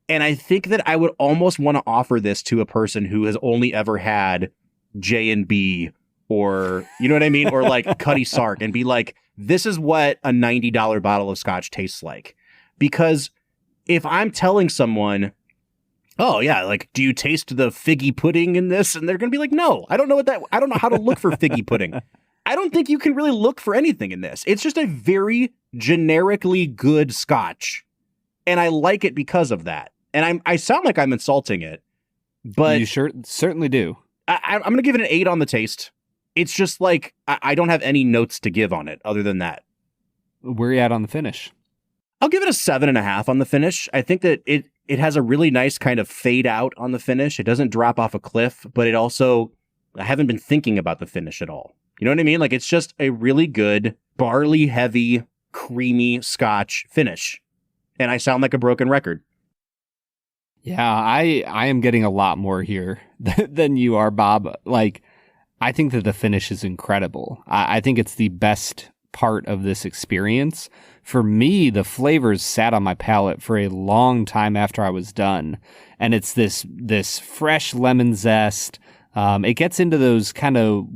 And I think that I would almost want to offer this to a person who has only ever had J&B or, you know what I mean? Or like Cuddy Sark, and be like, this is what a $90 bottle of Scotch tastes like. Because if I'm telling someone, oh yeah, like, do you taste the figgy pudding in this? And they're going to be like, no, I don't know how to look for figgy pudding. I don't think you can really look for anything in this. It's just a very generically good Scotch. And I like it because of that. And I sound like I'm insulting it, but you certainly do. I'm going to give it an 8 on the taste. It's just like, I don't have any notes to give on it other than that. Where are you at on the finish? I'll give it a 7.5 on the finish. I think that it has a really nice kind of fade out on the finish. It doesn't drop off a cliff, but it also, I haven't been thinking about the finish at all. You know what I mean? Like, it's just a really good barley heavy, creamy Scotch finish. And I sound like a broken record. Yeah, I am getting a lot more here than you are, Bob. Like, I think that the finish is incredible. I think it's the best part of this experience. For me, the flavors sat on my palate for a long time after I was done. And it's this fresh lemon zest. It gets into those kind of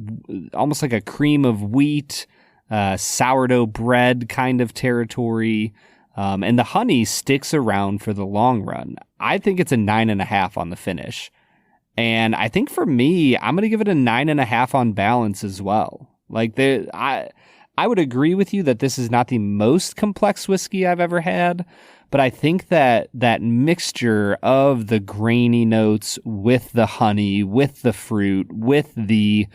almost like a cream of wheat, sourdough bread kind of territory. And the honey sticks around for the long run. I think it's a 9.5 on the finish. And I think for me, I'm going to give it a 9.5 on balance as well. Like I would agree with you that this is not the most complex whiskey I've ever had, but I think that mixture of the grainy notes with the honey, with the fruit, with the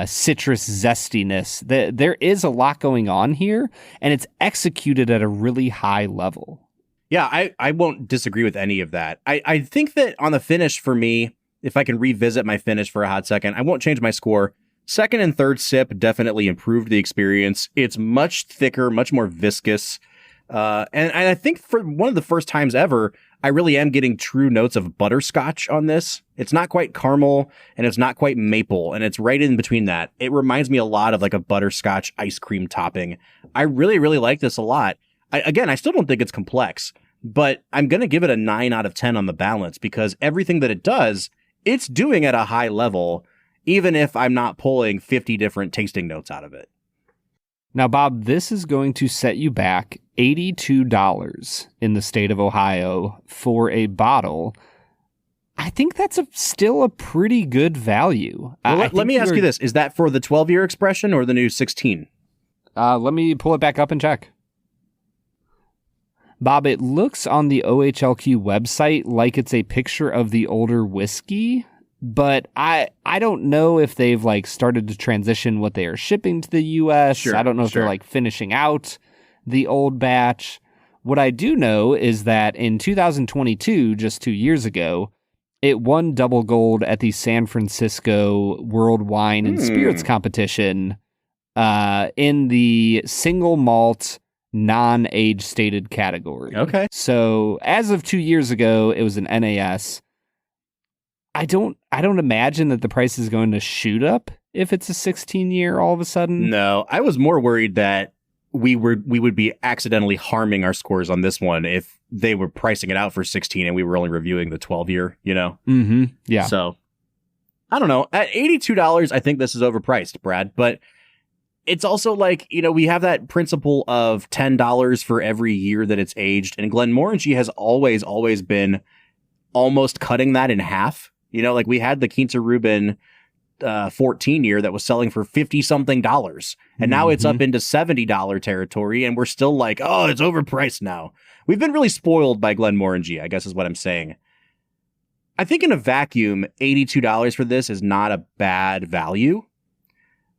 citrus zestiness, there is a lot going on here, and it's executed at a really high level. Yeah, I won't disagree with any of that. I think that on the finish for me, if I can revisit my finish for a hot second, I won't change my score. Second and third sip definitely improved the experience. It's much thicker, much more viscous. And I think for one of the first times ever, I really am getting true notes of butterscotch on this. It's not quite caramel and it's not quite maple, and it's right in between that. It reminds me a lot of like a butterscotch ice cream topping. I really, really like this a lot. I still don't think it's complex, but I'm going to give it a 9 out of 10 on the balance because everything that it does, it's doing at a high level, even if I'm not pulling 50 different tasting notes out of it. Now, Bob, this is going to set you back $82 in the state of Ohio for a bottle. I think that's still a pretty good value. Well, let me ask you this. Is that for the 12-year expression or the new 16? Let me pull it back up and check. Bob, it looks on the OHLQ website like it's a picture of the older whiskey, but I don't know if they've like started to transition what they are shipping to the US. Sure, I don't know if they're like finishing out the old batch. What I do know is that in 2022, just 2 years ago, it won double gold at the San Francisco World Wine and Spirits Competition in the single malt non-age stated category. Okay. So as of 2 years ago, it was an NAS. I don't imagine that the price is going to shoot up if it's a 16-year all of a sudden. No, I was more worried that we would be accidentally harming our scores on this one if they were pricing it out for 16 and we were only reviewing the 12-year, you know? Mm-hmm. Yeah. So, I don't know. At $82, I think this is overpriced, Brad, but it's also like, you know, we have that principle of $10 for every year that it's aged, and Glenmorangie has always been almost cutting that in half. You know, like we had the Quinta Rubin 14-year that was selling for $50-something, and now it's up into $70 territory, and we're still like, oh, it's overpriced now. We've been really spoiled by Glenmorangie, I guess is what I'm saying. I think in a vacuum, $82 for this is not a bad value.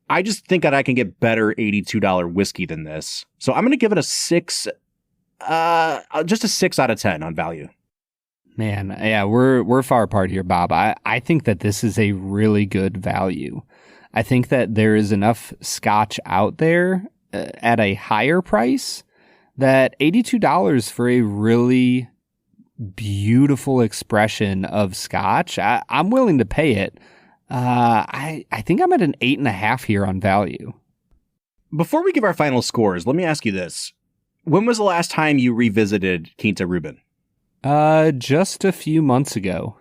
I just think that I can get better $82 whiskey than this. So I'm going to give it a 6, just a 6 out of 10 on value. Man, yeah, we're far apart here, Bob. I think that this is a really good value. I think that there is enough Scotch out there at a higher price that $82 for a really beautiful expression of Scotch, I'm willing to pay it. I think I'm at an 8.5 here on value. Before we give our final scores, let me ask you this. When was the last time you revisited Quinta Rubin? Just a few months ago.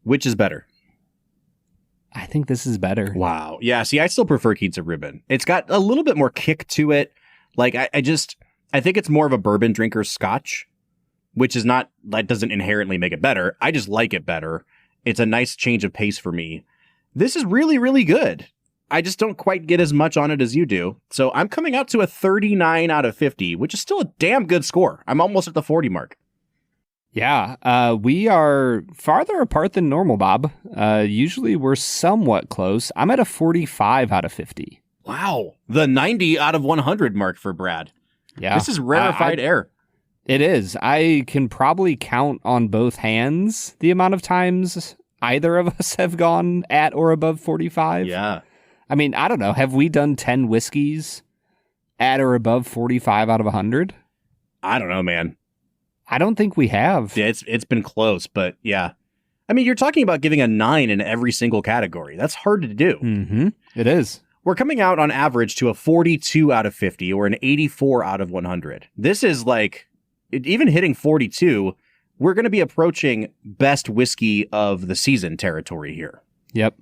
Which is better? I think this is better. Wow. Yeah, see, I still prefer Quinta Rubin. It's got a little bit more kick to it. Like, I think it's more of a bourbon drinker's Scotch, which is not, that doesn't inherently make it better. I just like it better. It's a nice change of pace for me. This is really, really good. I just don't quite get as much on it as you do. So I'm coming out to a 39 out of 50, which is still a damn good score. I'm almost at the 40 mark. Yeah, we are farther apart than normal, Bob. Usually we're somewhat close. I'm at a 45 out of 50. Wow. The 90 out of 100 mark for Brad. Yeah. This is rarefied air. It is. I can probably count on both hands the amount of times either of us have gone at or above 45. Yeah. I mean, I don't know. Have we done 10 whiskeys at or above 45 out of 100? I don't know, man. I don't think we have. Yeah, it's been close, but yeah. I mean, you're talking about giving a 9 in every single category. That's hard to do. Mm-hmm. It is. We're coming out on average to a 42 out of 50 or an 84 out of 100. This is like, even hitting 42, we're going to be approaching best whiskey of the season territory here. Yep.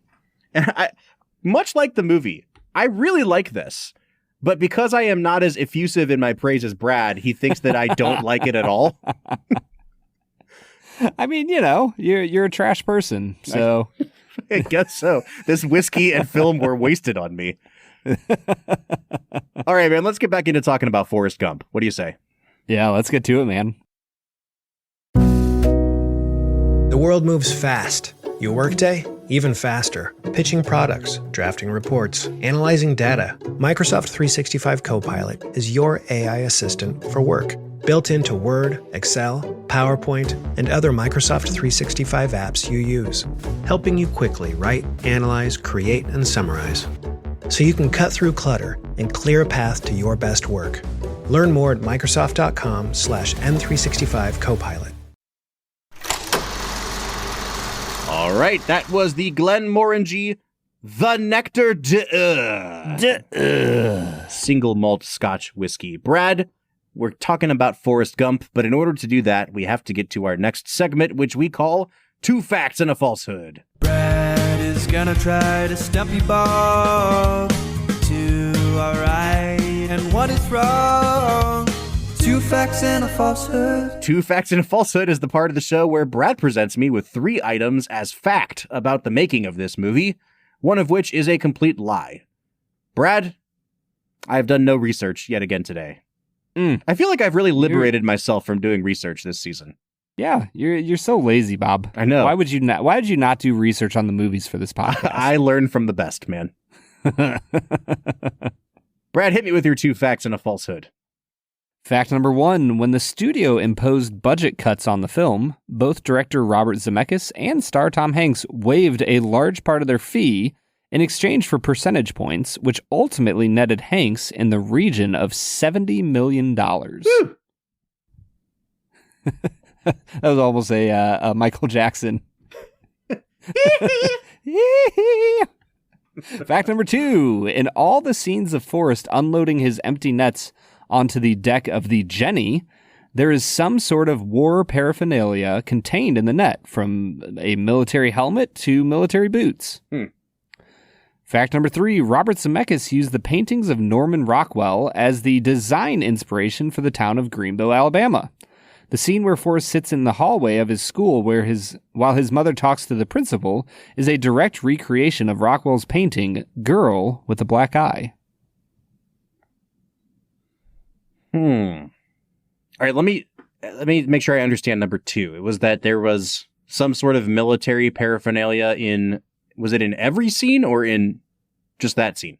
And much like the movie, I really like this. But because I am not as effusive in my praise as Brad, he thinks that I don't like it at all. I mean, you're a trash person, so I guess so. This whiskey and film were wasted on me. All right, man, let's get back into talking about Forrest Gump. What do you say? Yeah, let's get to it, man. The world moves fast. Your workday, even faster. Pitching products, drafting reports, analyzing data. Microsoft 365 Copilot is your AI assistant for work. Built into Word, Excel, PowerPoint, and other Microsoft 365 apps you use. Helping you quickly write, analyze, create, and summarize. So you can cut through clutter and clear a path to your best work. Learn more at Microsoft.com/M365 Copilot. All right, that was the Glenmorangie Nectar single malt Scotch whiskey. Brad, we're talking about Forrest Gump, but in order to do that, we have to get to our next segment, which we call Two Facts and a Falsehood. Brad is gonna try to stump you both to alright and what is wrong. Two facts and a falsehood. Two Facts and a Falsehood is the part of the show where Brad presents me with 3 items as fact about the making of this movie, one of which is a complete lie. Brad, I have done no research yet again today. I feel like I've really liberated myself from doing research this season. Yeah, you're so lazy, Bob. I know. Why would you not do research on the movies for this podcast? I learn from the best, man. Brad, hit me with your 2 facts and a falsehood. Fact number 1, when the studio imposed budget cuts on the film, both director Robert Zemeckis and star Tom Hanks waived a large part of their fee in exchange for percentage points, which ultimately netted Hanks in the region of $70 million. That was almost a Michael Jackson. Fact number 2, in all the scenes of Forrest unloading his empty nets onto the deck of the Jenny, there is some sort of war paraphernalia contained in the net, from a military helmet to military boots. Fact number 3, Robert Zemeckis used the paintings of Norman Rockwell as the design inspiration for the town of Greenville, Alabama. The scene where Forrest sits in the hallway of his school while his mother talks to the principal is a direct recreation of Rockwell's painting, Girl with a Black Eye. All right, let me make sure I understand number 2. It was that there was some sort of military paraphernalia was it in every scene or in just that scene?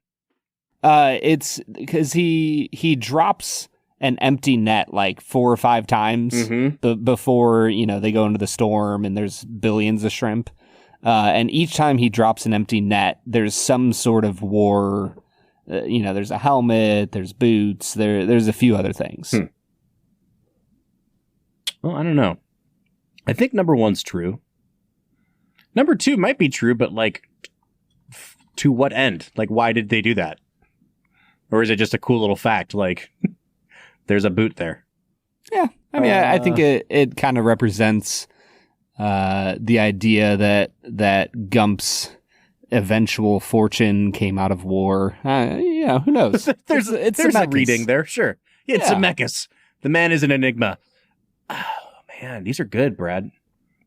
It's because he drops an empty net like 4 or 5 times before, they go into the storm and there's billions of shrimp. And each time he drops an empty net, there's some sort of war. There's a helmet, there's boots, there's a few other things. Well, I don't know. I think number 1's true. Number 2 might be true, but to what end? Why did they do that? Or is it just a cool little fact? There's a boot there. Yeah. I mean, I think it kind of represents the idea that Gump's eventual fortune came out of war. Who knows? there's a reading there, sure. It's Zemeckis. The man is an enigma. Oh, man, these are good, Brad.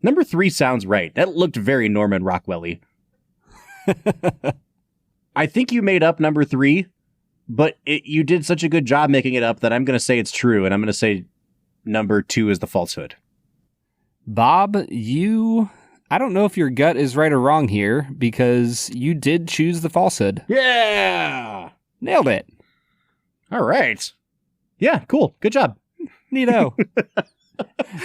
Number 3 sounds right. That looked very Norman Rockwell-y. I think you made up number 3, but you did such a good job making it up that I'm going to say it's true, and I'm going to say number 2 is the falsehood. Bob, I don't know if your gut is right or wrong here, because you did choose the falsehood. Yeah! Nailed it. All right. Yeah, cool. Good job. Neato.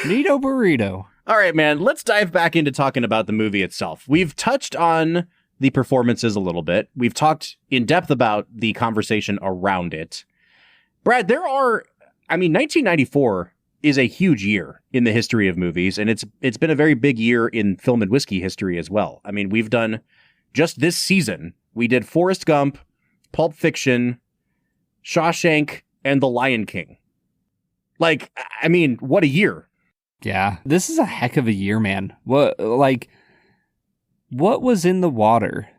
Neato burrito. All right, man, let's dive back into talking about the movie itself. We've touched on the performances a little bit. We've talked in depth about the conversation around it. Brad, 1994 is a huge year in the history of movies, and it's been a very big year in film and whiskey history as well. I mean, we've done, just this season, we did Forrest Gump, Pulp Fiction, Shawshank, and The Lion King. What a year. Yeah, this is a heck of a year, man. What was in the water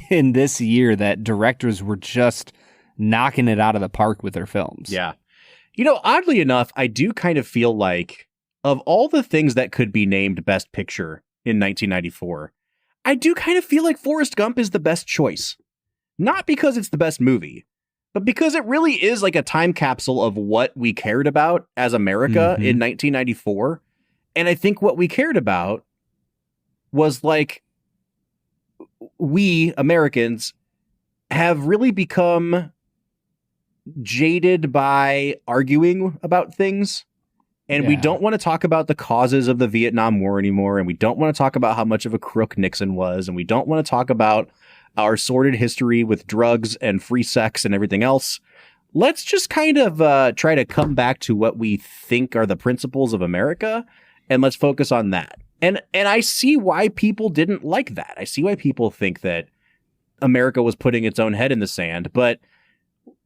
in this year that directors were just knocking it out of the park with their films. Yeah. You know, oddly enough, I do kind of feel like of all the things that could be named Best Picture in 1994, I do kind of feel like Forrest Gump is the best choice. Not because it's the best movie, but because it really is like a time capsule of what we cared about as America in 1994. And I think what we cared about was like, we Americans have really become jaded by arguing about things. And we don't want to talk about the causes of the Vietnam War anymore. And we don't want to talk about how much of a crook Nixon was. And we don't want to talk about our sordid history with drugs and free sex and everything else. Let's just kind of try to come back to what we think are the principles of America. And let's focus on that. And I see why people didn't like that. I see why people think that America was putting its own head in the sand. But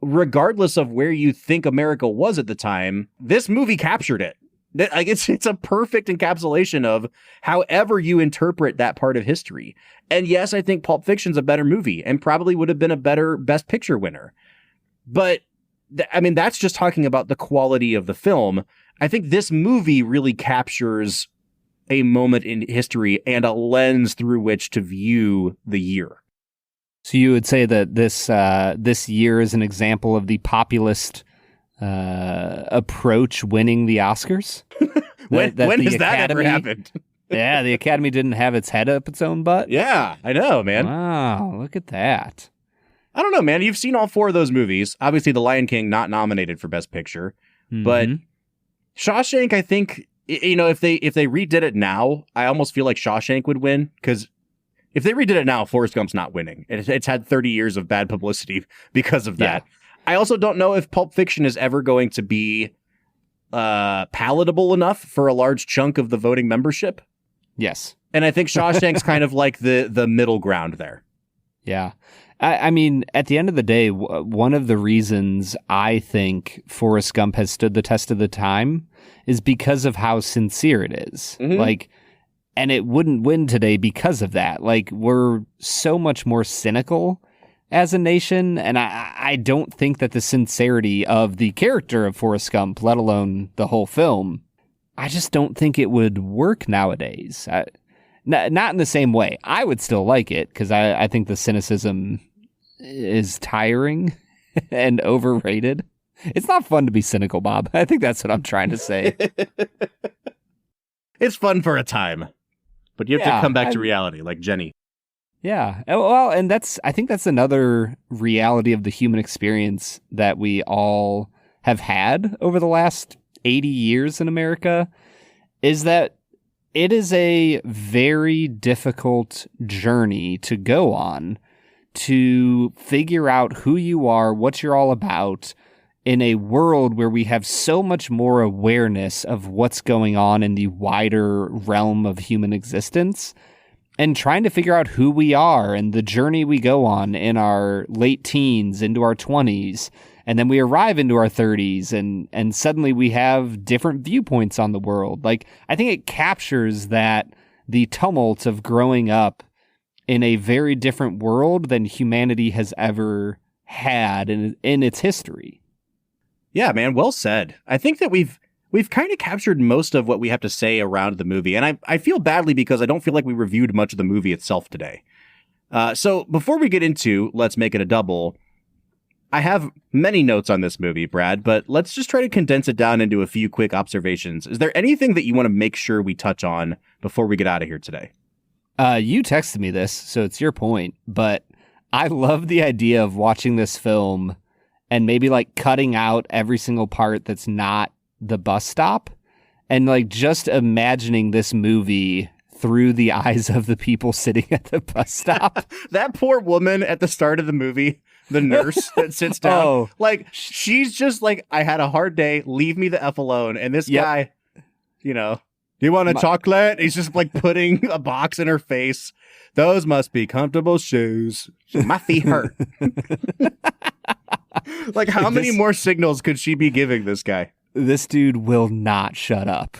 regardless of where you think America was at the time, this movie captured it. Like it's a perfect encapsulation of however you interpret that part of history. And yes, I think Pulp Fiction's a better movie and probably would have been a better Best Picture winner. But I mean, that's just talking about the quality of the film. I think this movie really captures a moment in history and a lens through which to view the year. So you would say that this year is an example of the populist approach winning the Oscars? When has that ever happened? Yeah, the Academy didn't have its head up its own butt? Yeah, I know, man. Wow, look at that. I don't know, man. You've seen all four of those movies. Obviously, The Lion King not nominated for Best Picture. But Shawshank, I think, you know, if they redid it now, I almost feel like Shawshank would win, because if they redid it now, Forrest Gump's not winning. It's had 30 years of bad publicity because of that. Yeah. I also don't know if Pulp Fiction is ever going to be palatable enough for a large chunk of the voting membership. Yes. And I think Shawshank's kind of like the middle ground there. Yeah. I mean, at the end of the day, one of the reasons I think Forrest Gump has stood the test of the time is because of how sincere it is. Like, and it wouldn't win today because of that. Like, we're so much more cynical as a nation, and I don't think that the sincerity of the character of Forrest Gump, let alone the whole film, I just don't think it would work nowadays. Not in the same way. I would still like it, because I think the cynicism is tiring and overrated. It's not fun to be cynical, Bob. I think that's what I'm trying to say. It's fun for a time, but you have to come back to reality, like Jenny. Yeah. Well, and I think that's another reality of the human experience that we all have had over the last 80 years in America, is that it is a very difficult journey to go on to figure out who you are, what you're all about, in a world where we have so much more awareness of what's going on in the wider realm of human existence, and trying to figure out who we are and the journey we go on in our late teens into our 20s. And then we arrive into our 30s and suddenly we have different viewpoints on the world. Like, I think it captures the tumult of growing up in a very different world than humanity has ever had in its history. Yeah, man, well said. I think that we've kind of captured most of what we have to say around the movie, and I feel badly because I don't feel like we reviewed much of the movie itself today. So before we get into Let's Make It a Double, I have many notes on this movie, Brad, but let's just try to condense it down into a few quick observations. Is there anything that you want to make sure we touch on before we get out of here today? You texted me this, so it's your point, but I love the idea of watching this film and maybe like cutting out every single part that's not the bus stop, and like just imagining this movie through the eyes of the people sitting at the bus stop. That poor woman at the start of the movie, the nurse that sits down, like she's just like, I had a hard day, leave me the F alone. And this guy, you know, do you want a chocolate? He's just like putting a box in her face. Those must be comfortable shoes. My feet hurt. Like, how many more signals could she be giving this guy? This dude will not shut up.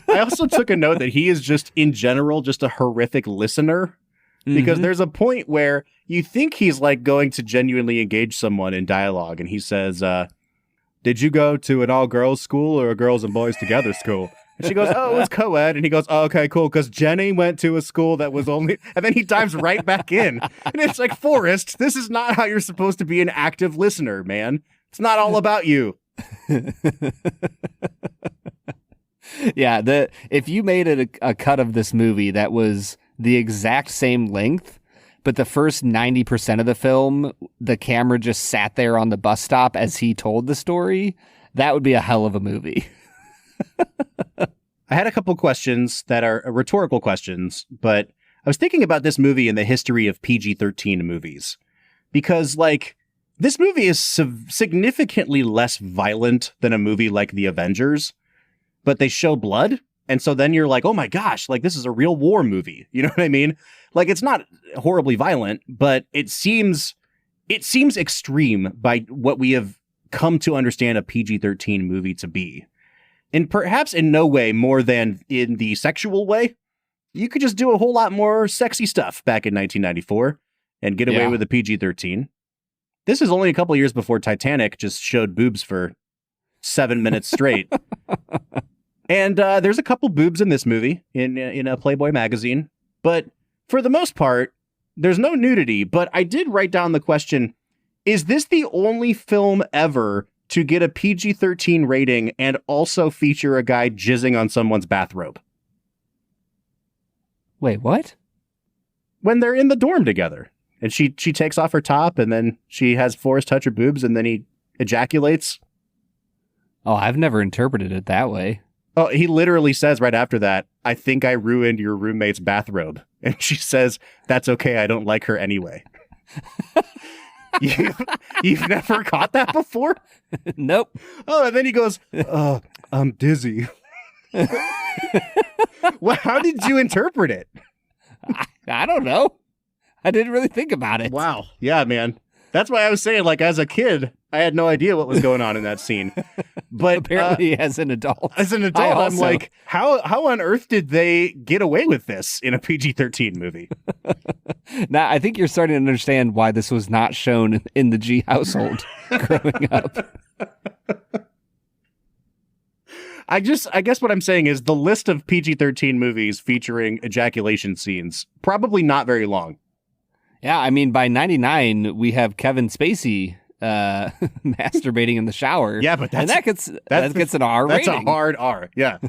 I also took a note that he is just, in general, just a horrific listener. because there's a point where you think he's like going to genuinely engage someone in dialogue. And he says, did you go to an all girls school or a girls and boys together school? And she goes, oh, it was co-ed. And he goes, oh, okay, cool. Because Jenny went to a school that was only, and then he dives right back in. And it's like, Forrest, this is not how you're supposed to be an active listener, man. It's not all about you. Yeah, if you made it a cut of this movie that was the exact same length, but the first 90% of the film, the camera just sat there on the bus stop as he told the story, that would be a hell of a movie. I had a couple questions that are rhetorical questions, but I was thinking about this movie in the history of PG-13 movies. Because, like, this movie is significantly less violent than a movie like The Avengers, but they show blood. And so then you're like, oh my gosh, like this is a real war movie. You know what I mean? Like it's not horribly violent, but it seems extreme by what we have come to understand a PG-13 movie to be. And perhaps in no way more than in the sexual way. You could just do a whole lot more sexy stuff back in 1994 and get away with a PG-13. This is only a couple years before Titanic just showed boobs for 7 minutes straight. And there's a couple boobs in this movie in a Playboy magazine. But for the most part, there's no nudity. But I did write down the question, is this the only film ever to get a PG-13 rating and also feature a guy jizzing on someone's bathrobe? Wait, what? When they're in the dorm together. And she takes off her top and then she has Forrest touch her boobs and then he ejaculates. Oh, I've never interpreted it that way. Oh, he literally says right after that, I think I ruined your roommate's bathrobe. And she says, that's okay. I don't like her anyway. You've never caught that before? Nope. Oh, and then he goes, I'm dizzy. Well, how did you interpret it? I don't know. I didn't really think about it. Wow. Yeah, man. That's why I was saying, like, as a kid, I had no idea what was going on in that scene. But apparently, as an adult, I'm like, how on earth did they get away with this in a PG-13 movie? Now, I think you're starting to understand why this was not shown in the G household growing up. I guess what I'm saying is the list of PG-13 movies featuring ejaculation scenes, probably not very long. Yeah, I mean, by 99, we have Kevin Spacey masturbating in the shower. Yeah, but that gets an R rating. That's a hard R, yeah.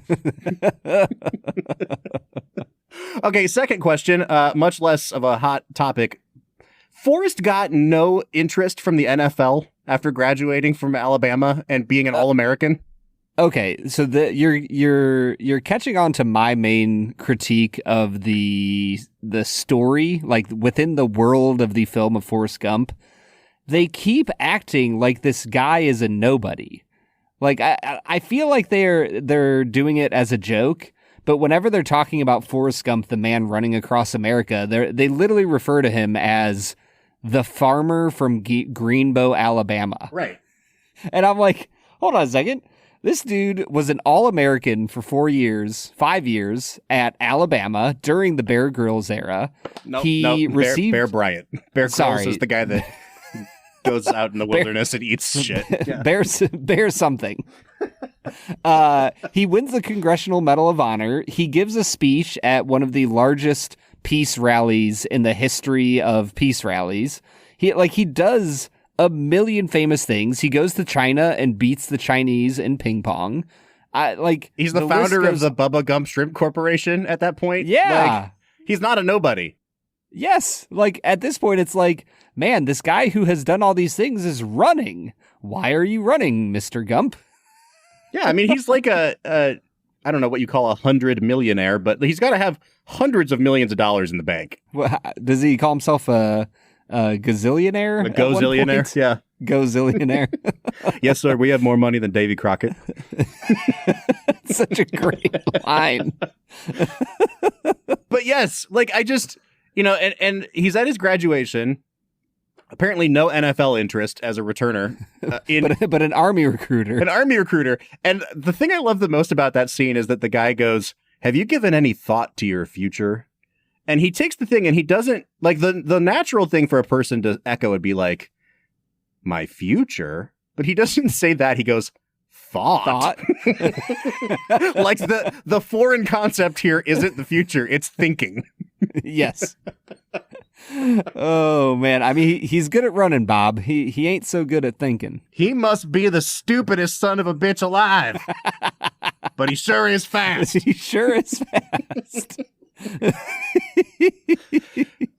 Okay, second question, much less of a hot topic. Forrest got no interest from the NFL after graduating from Alabama and being an All-American? Okay, so you're catching on to my main critique of the story, like within the world of the film of Forrest Gump. They keep acting like this guy is a nobody. Like I feel like they're doing it as a joke, but whenever they're talking about Forrest Gump, the man running across America, they literally refer to him as the farmer from Greenbow, Alabama. Right. And I'm like, hold on a second. This dude was an All-American for 5 years at Alabama during the Bear Grylls era. Received Bear Bryant. Bear Grylls is the guy that goes out in the wilderness and eats shit. Yeah. Bear something. He wins the Congressional Medal of Honor. He gives a speech at one of the largest peace rallies in the history of peace rallies. He does a million famous things. He goes to China and beats the Chinese in ping pong. He's the founder of the Bubba Gump Shrimp Corporation at that point. Yeah. He's not a nobody. Yes. At this point, it's like, man, this guy who has done all these things is running. Why are you running, Mr. Gump? Yeah, I mean, he's like I don't know what you call 100 millionaire, but he's got to have hundreds of millions of dollars in the bank. Well, does he call himself a gazillionaire? A gozillionaire, yeah. Gozillionaire. Yes, sir. We have more money than Davy Crockett. Such a great line. But yes, I just, and he's at his graduation. Apparently no NFL interest as a returner. But an Army recruiter. An Army recruiter. And the thing I love the most about that scene is that the guy goes, have you given any thought to your future? And he takes the thing and he doesn't, like, the natural thing for a person to echo would be like, my future. But he doesn't say that. He goes, thought. Like the foreign concept here isn't the future. It's thinking. Yes. Oh, man. I mean, he's good at running, Bob. He ain't so good at thinking. He must be the stupidest son of a bitch alive. But he sure is fast. He sure is fast.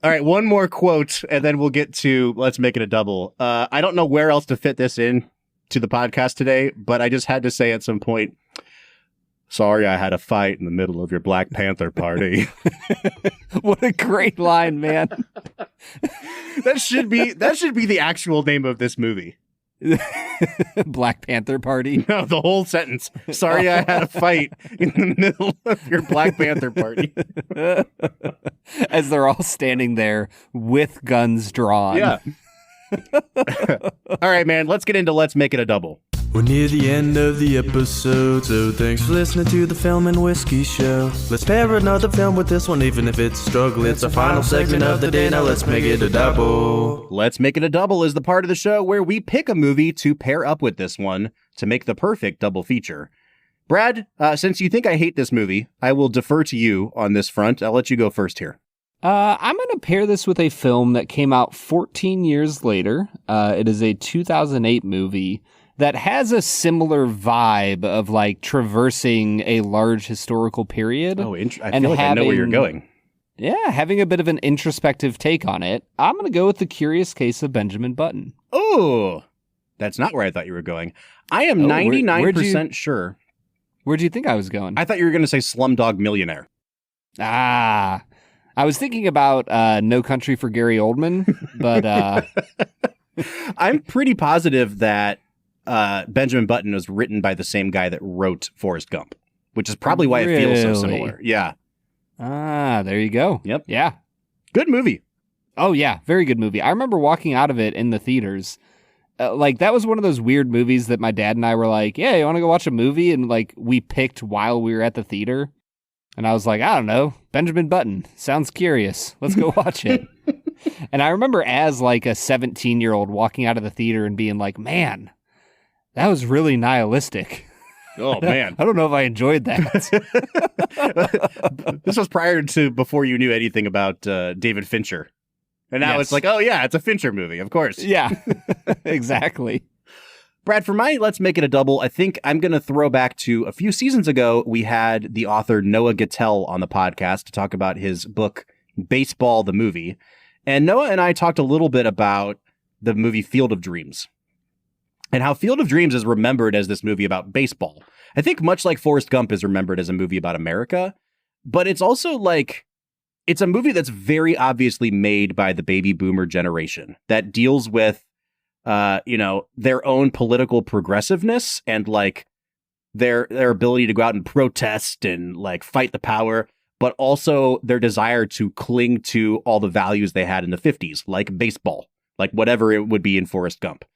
All right, one more quote, and then we'll get to Let's Make It a Double. I don't know where else to fit this in to the podcast today, but I just had to say at some point, sorry I had a fight in the middle of your Black Panther party. What a great line, man. That should be the actual name of this movie. Black Panther party? No, the whole sentence. Sorry I had a fight in the middle of your Black Panther party. As they're all standing there with guns drawn. Yeah. All right, man, let's get into Let's Make It a Double. We're near the end of the episode, so thanks for listening to the Film and Whiskey Show. Let's pair another film with this one, even if it's a struggle. It's our final segment of the day, now let's make it a double. Let's Make It a Double is the part of the show where we pick a movie to pair up with this one to make the perfect double feature. Brad, since you think I hate this movie, I will defer to you on this front. I'll let you go first here. I'm going to pair this with a film that came out 14 years later. It is a 2008 movie that has a similar vibe of like traversing a large historical period. Oh, I feel like I know where you're going. Yeah, having a bit of an introspective take on it. I'm going to go with The Curious Case of Benjamin Button. Oh, that's not where I thought you were going. I am 99% sure. Where'd you think I was going? I thought you were going to say Slumdog Millionaire. Ah, I was thinking about No Country for Gary Oldman, but I'm pretty positive that Benjamin Button was written by the same guy that wrote Forrest Gump, which is probably why it feels so similar. Yeah. Ah, there you go. Yep. Yeah. Good movie. Oh, yeah. Very good movie. I remember walking out of it in the theaters. Like, that was one of those weird movies that my dad and I were like, yeah, you want to go watch a movie? And, like, we picked while we were at the theater. And I was like, I don't know. Benjamin Button. Sounds curious. Let's go watch it. And I remember as, like, a 17-year-old walking out of the theater and being like, man, that was really nihilistic. Oh, man. I don't know if I enjoyed that. This was before you knew anything about David Fincher. And now It's like, oh, yeah, it's a Fincher movie, of course. Yeah, exactly. Brad, for my Let's Make It a Double, I think I'm going to throw back to a few seasons ago. We had the author Noah Gittell on the podcast to talk about his book, Baseball, the Movie. And Noah and I talked a little bit about the movie Field of Dreams and how Field of Dreams is remembered as this movie about baseball. I think much like Forrest Gump is remembered as a movie about America, but it's also like, it's a movie that's very obviously made by the baby boomer generation that deals with, their own political progressiveness and like their ability to go out and protest and like fight the power, but also their desire to cling to all the values they had in the 50s, like baseball, like whatever it would be in Forrest Gump.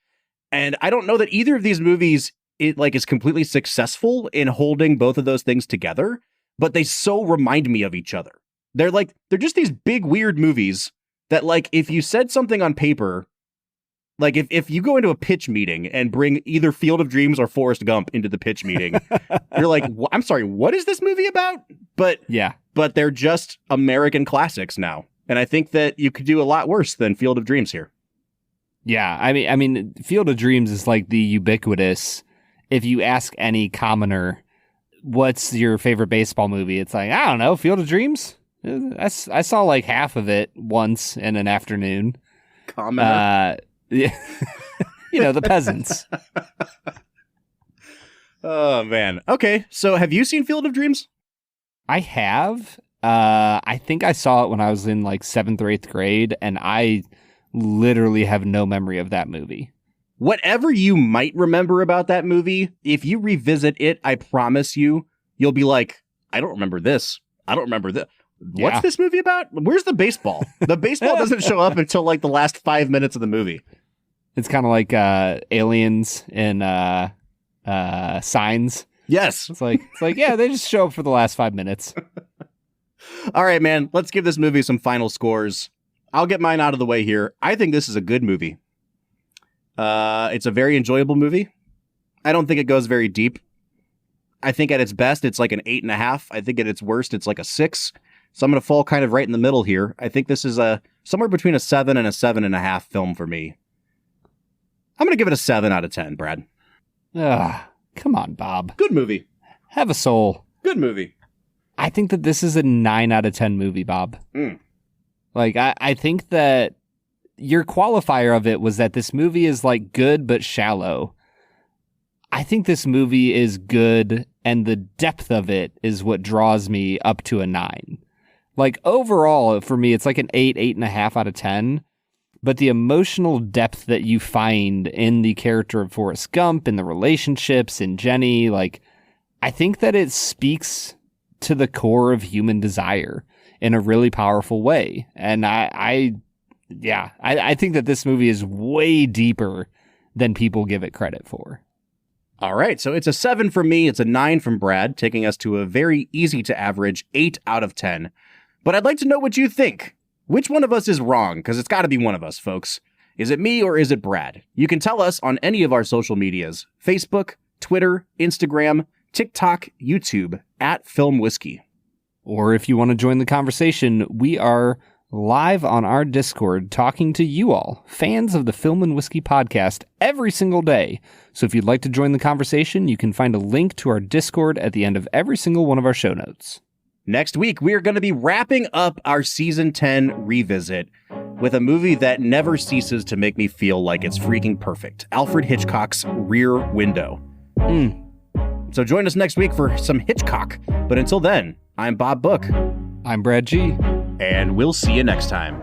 And I don't know that either of these movies is completely successful in holding both of those things together, but they so remind me of each other. They're just these big, weird movies that, like, if you said something on paper, like if you go into a pitch meeting and bring either Field of Dreams or Forrest Gump into the pitch meeting, you're like, I'm sorry, what is this movie about? But they're just American classics now. And I think that you could do a lot worse than Field of Dreams here. Yeah, I mean, Field of Dreams is like the ubiquitous, if you ask any commoner, what's your favorite baseball movie? It's like, I don't know, Field of Dreams? I saw like half of it once in an afternoon. Commoner? Yeah. The peasants. Oh, man. Okay, so have you seen Field of Dreams? I have. I think I saw it when I was in like 7th or 8th grade, and I literally have no memory of that movie. Whatever you might remember about that movie, if you revisit it, I promise you'll be like, I don't remember this. I don't remember this. What's this movie about? Where's the baseball? The baseball doesn't show up until like the last 5 minutes of the movie. It's kind of like aliens in Signs. Yes. It's like, yeah, they just show up for the last 5 minutes. All right, man, let's give this movie some final scores. I'll get mine out of the way here. I think this is a good movie. It's a very enjoyable movie. I don't think it goes very deep. I think at its best, it's like an 8.5. I think at its worst, it's like a 6. So I'm going to fall kind of right in the middle here. I think this is somewhere between a 7 and a 7.5 film for me. I'm going to give it a 7 out of 10, Brad. Come on, Bob. Good movie. Have a soul. Good movie. I think that this is a 9 out of 10 movie, Bob. Like, I think that your qualifier of it was that this movie is like good but shallow. I think this movie is good, and the depth of it is what draws me up to a 9. Like, overall, for me, it's like an 8, 8.5 out of 10. But the emotional depth that you find in the character of Forrest Gump, in the relationships, in Jenny, like, I think that it speaks to the core of human desire in a really powerful way. And I think that this movie is way deeper than people give it credit for. All right, so it's a 7 from me, it's a 9 from Brad, taking us to a very easy to average 8 out of 10. But I'd like to know what you think. Which one of us is wrong? Because it's got to be one of us, folks. Is it me or is it Brad? You can tell us on any of our social medias: Facebook, Twitter, Instagram, TikTok, YouTube, @FilmWhiskey. Or if you want to join the conversation, we are live on our Discord talking to you all, fans of the Film and Whiskey podcast, every single day. So if you'd like to join the conversation, you can find a link to our Discord at the end of every single one of our show notes. Next week, we are going to be wrapping up our Season 10 revisit with a movie that never ceases to make me feel like it's freaking perfect: Alfred Hitchcock's Rear Window. So join us next week for some Hitchcock. But until then, I'm Bob Book. I'm Brad G. And we'll see you next time.